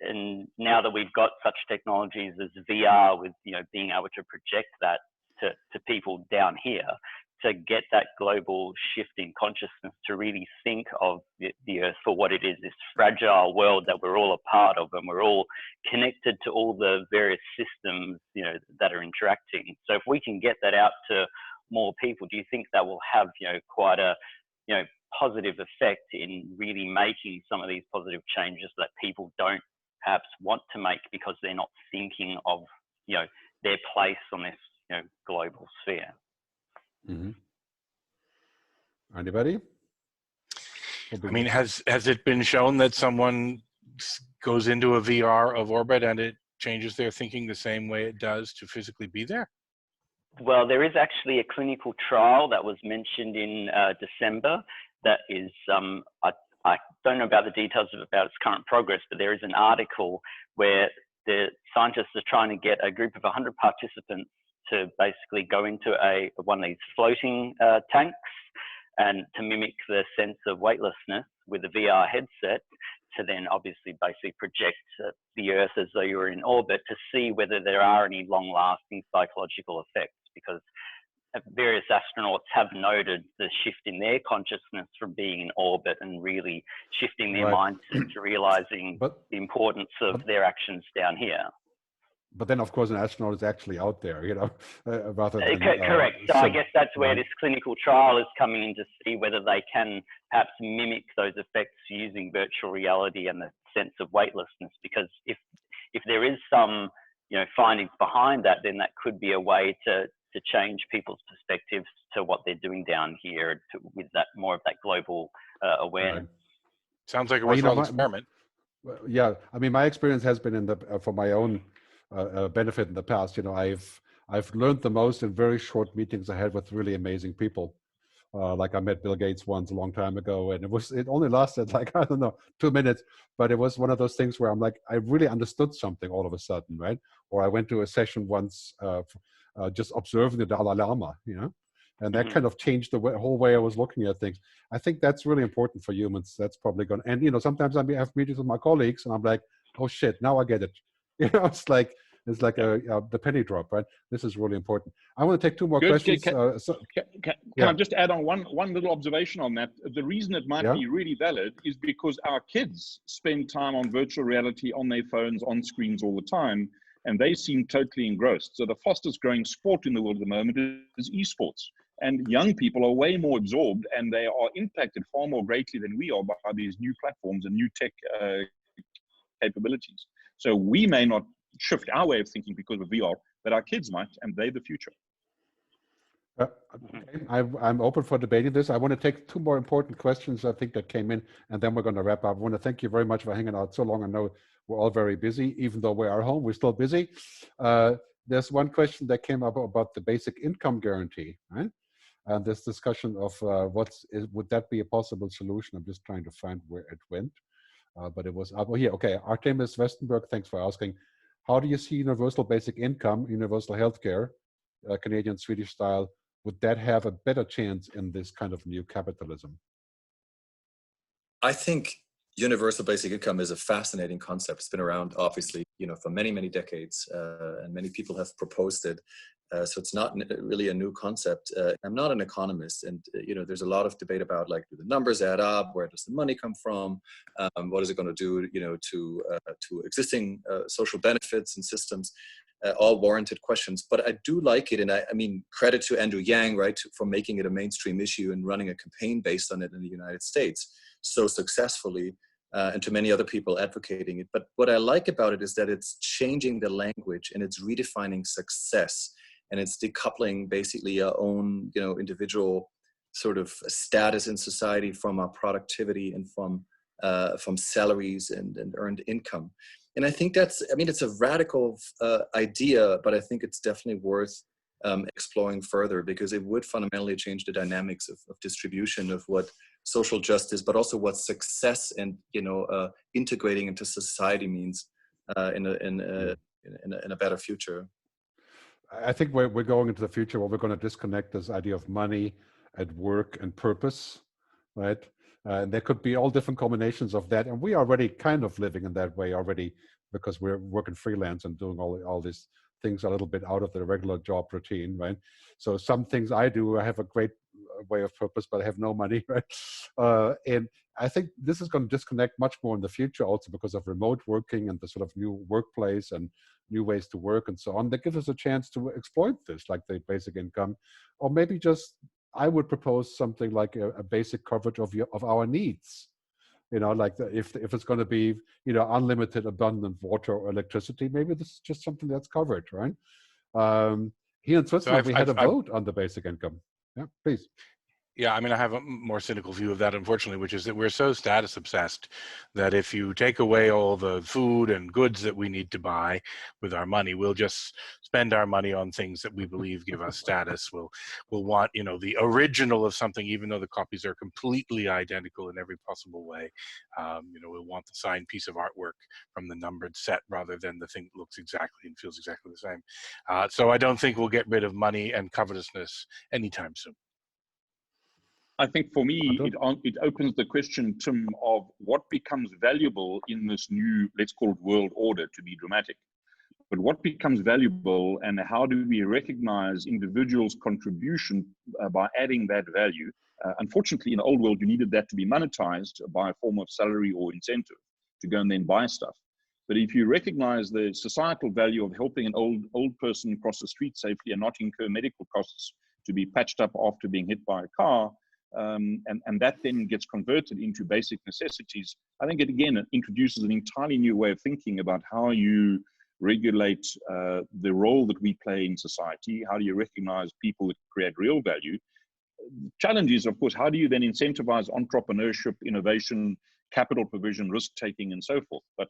and now that we've got such technologies as VR, with being able to project that to people down here, to get that global shift in consciousness, to really think of the Earth for what it is, this fragile world that we're all a part of, and we're all connected to all the various systems, that are interacting. So if we can get that out to more people, do you think that will have, quite a, positive effect in really making some of these positive changes that people don't perhaps want to make because they're not thinking of, their place on this, global sphere? Mm-hmm. Anybody? I mean, has it been shown that someone goes into a VR of orbit and it changes their thinking the same way it does to physically be there? Well, there is actually a clinical trial that was mentioned in December that is, I don't know about the details about its current progress, but there is an article where the scientists are trying to get a group of 100 participants to basically go into one of these floating tanks, and to mimic the sense of weightlessness with a VR headset, to then obviously basically project the Earth as though you were in orbit, to see whether there are any long-lasting psychological effects, because various astronauts have noted the shift in their consciousness from being in orbit and really shifting their mindset to realizing the importance of their actions down here. But then, of course, an astronaut is actually out there, rather than... Correct. So I guess that's where this clinical trial is coming in, to see whether they can perhaps mimic those effects using virtual reality and the sense of weightlessness. Because if there is some, findings behind that, then that could be a way to change people's perspectives to what they're doing down here, with that more of that global awareness. Right. Sounds like a worthwhile experiment. Yeah, I mean, my experience has been for my own benefit in the past. I've learned the most in very short meetings I had with really amazing people. Like I met Bill Gates once a long time ago, and it only lasted like, I don't know, 2 minutes, but it was one of those things where I'm like, I really understood something all of a sudden, right? Or I went to a session once, just observing the Dalai Lama, and that kind of changed the whole way I was looking at things. I think that's really important for humans. That's probably going to, and sometimes I have meetings with my colleagues and I'm like, oh shit, now I get it. It's like the penny drop, right? This is really important. I want to take two more questions. Can I just add on one little observation on that? The reason it might be really valid is because our kids spend time on virtual reality, on their phones, on screens all the time, and they seem totally engrossed. So the fastest growing sport in the world at the moment is esports. And young people are way more absorbed, and they are impacted far more greatly than we are by these new platforms and new tech capabilities. So we may not shift our way of thinking because of VR, but our kids might, and they're the future. Okay. I'm open for debating this. I want to take two more important questions, I think, that came in, and then we're going to wrap up. I want to thank you very much for hanging out so long. I know we're all very busy. Even though we're at home, we're still busy. There's one question that came up about the basic income guarantee, right? And this discussion of would that be a possible solution? I'm just trying to find where it went. But it was up here. Okay, Artemis Westenberg, thanks for asking. How do you see universal basic income, universal healthcare, Canadian, Swedish style? Would that have a better chance in this kind of new capitalism? I think universal basic income is a fascinating concept. It's been around, obviously, for many, many decades, and many people have proposed it. So it's not really a new concept. I'm not an economist, and there's a lot of debate about, like, do the numbers add up? Where does the money come from? What is it going to do, to existing social benefits and systems? All warranted questions, but I do like it, and I mean, credit to Andrew Yang, right, for making it a mainstream issue and running a campaign based on it in the United States so successfully, and to many other people advocating it. But what I like about it is that it's changing the language and it's redefining success. And it's decoupling basically our own, individual sort of status in society from our productivity and from salaries and earned income. And I think it's a radical idea, but I think it's definitely worth exploring further, because it would fundamentally change the dynamics of distribution of what social justice, but also what success and integrating into society means in a better future. I think we're going into the future where we're going to disconnect this idea of money and work and purpose, right? There could be all different combinations of that. And we are already kind of living in that way already, because we're working freelance and doing all these things a little bit out of the regular job routine, right? So some things I do, I have a great way of purpose, but I have no money, right? And I think this is going to disconnect much more in the future also because of remote working and the sort of new workplace and new ways to work and so on. That gives us a chance to exploit this, like the basic income, or maybe just, I would propose something like a basic coverage of our needs. You know, like if it's going to be, you know, unlimited, abundant water or electricity, maybe this is just something that's covered, right? Here in Switzerland, we had a vote on the basic income. Yeah, please. Yeah, I mean, I have a more cynical view of that, unfortunately, which is that we're so status obsessed that if you take away all the food and goods that we need to buy with our money, we'll just spend our money on things that we believe give us status. We'll want, you know, the original of something, even though the copies are completely identical in every possible way. You know, we'll want the signed piece of artwork from the numbered set rather than the thing that looks exactly and feels exactly the same. So I don't think we'll get rid of money and covetousness anytime soon. I think for me, it opens the question, Tim, of what becomes valuable in this new, let's call it world order, to be dramatic. But what becomes valuable, and how do we recognize individuals' contribution by adding that value? Unfortunately, in the old world, you needed that to be monetized by a form of salary or incentive to go and then buy stuff. But if you recognize the societal value of helping an old person cross the street safely and not incur medical costs to be patched up after being hit by a car, and that then gets converted into basic necessities, I think it again introduces an entirely new way of thinking about how you regulate the role that we play in society. How do you recognize people that create real value? The challenge is, of course, how do you then incentivize entrepreneurship, innovation, capital provision, risk-taking, and so forth? But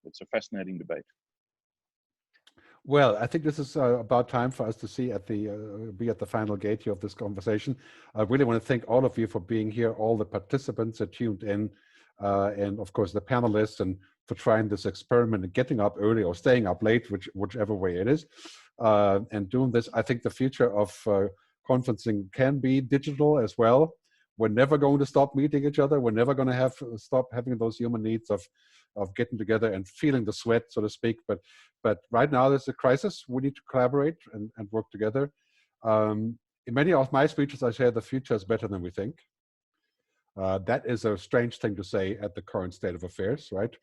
it's a fascinating debate. Well, I think this is about time for us to see be at the final gate here of this conversation. I really want to thank all of you for being here, all the participants that tuned in, and of course the panelists, and for trying this experiment and getting up early or staying up late, whichever way it is, and doing this. I think the future of conferencing can be digital as well. We're never going to stop meeting each other. We're never going to stop having those human needs of getting together and feeling the sweat, so to speak. But right now there's a crisis. We need to collaborate and work together. In many of my speeches, I say the future is better than we think. That is a strange thing to say at the current state of affairs, right?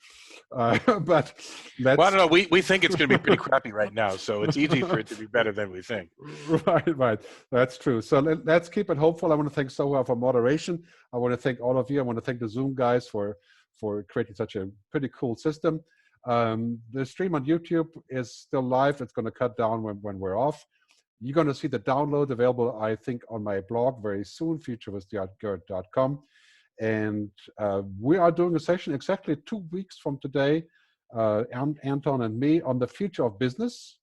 But let's... Well, I don't know. We think it's going to be pretty crappy right now, so it's easy for it to be better than we think. Right. That's true. So let's keep it hopeful. I want to thank Soha for moderation. I want to thank all of you. I want to thank the Zoom guys for creating such a pretty cool system. The stream on YouTube is still live. It's going to cut down when we're off. You're going to see the download available, I think, on my blog very soon, futurewithgerd.com. And we are doing a session exactly 2 weeks from today, Anton and me, on the future of business.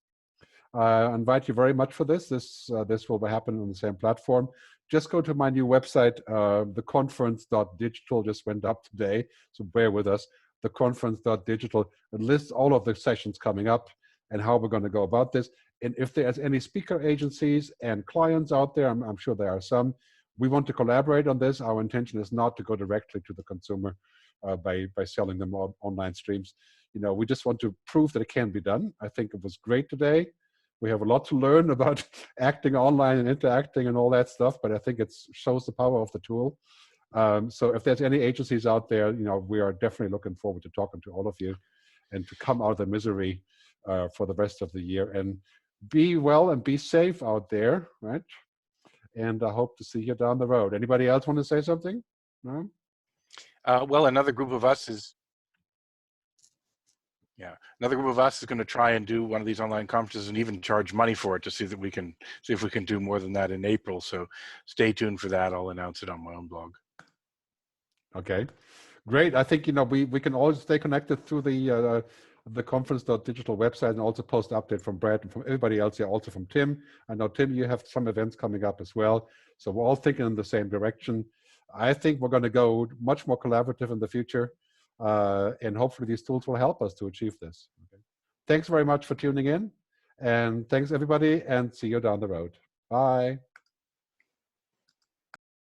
I invite you very much for this. This will happen on the same platform. Just go to my new website, theconference.digital, just went up today, so bear with us. Theconference.digital, it lists all of the sessions coming up and how we're going to go about this. And if there's any speaker agencies and clients out there, I'm sure there are some, we want to collaborate on this. Our intention is not to go directly to the consumer by selling them online streams. You know, we just want to prove that it can be done. I think it was great today. We have a lot to learn about acting online and interacting and all that stuff, but I think it shows the power of the tool. So if there's any agencies out there, you know, we are definitely looking forward to talking to all of you and to come out of the misery for the rest of the year. And be well and be safe out there, right? And I hope to see you down the road. Anybody else want to say something? No? Well, another group of us is going to try and do one of these online conferences and even charge money for it to see if we can do more than that in April. So stay tuned for that. I'll announce it on my own blog. Okay, great. I think, you know, we can always stay connected through the conference.digital website, and also post update from Brad and from everybody else here, also from Tim. I know, Tim, you have some events coming up as well. So we're all thinking in the same direction. I think we're going to go much more collaborative in the future. And hopefully these tools will help us to achieve this. Okay. Thanks very much for tuning in. And thanks, everybody, and see you down the road. Bye.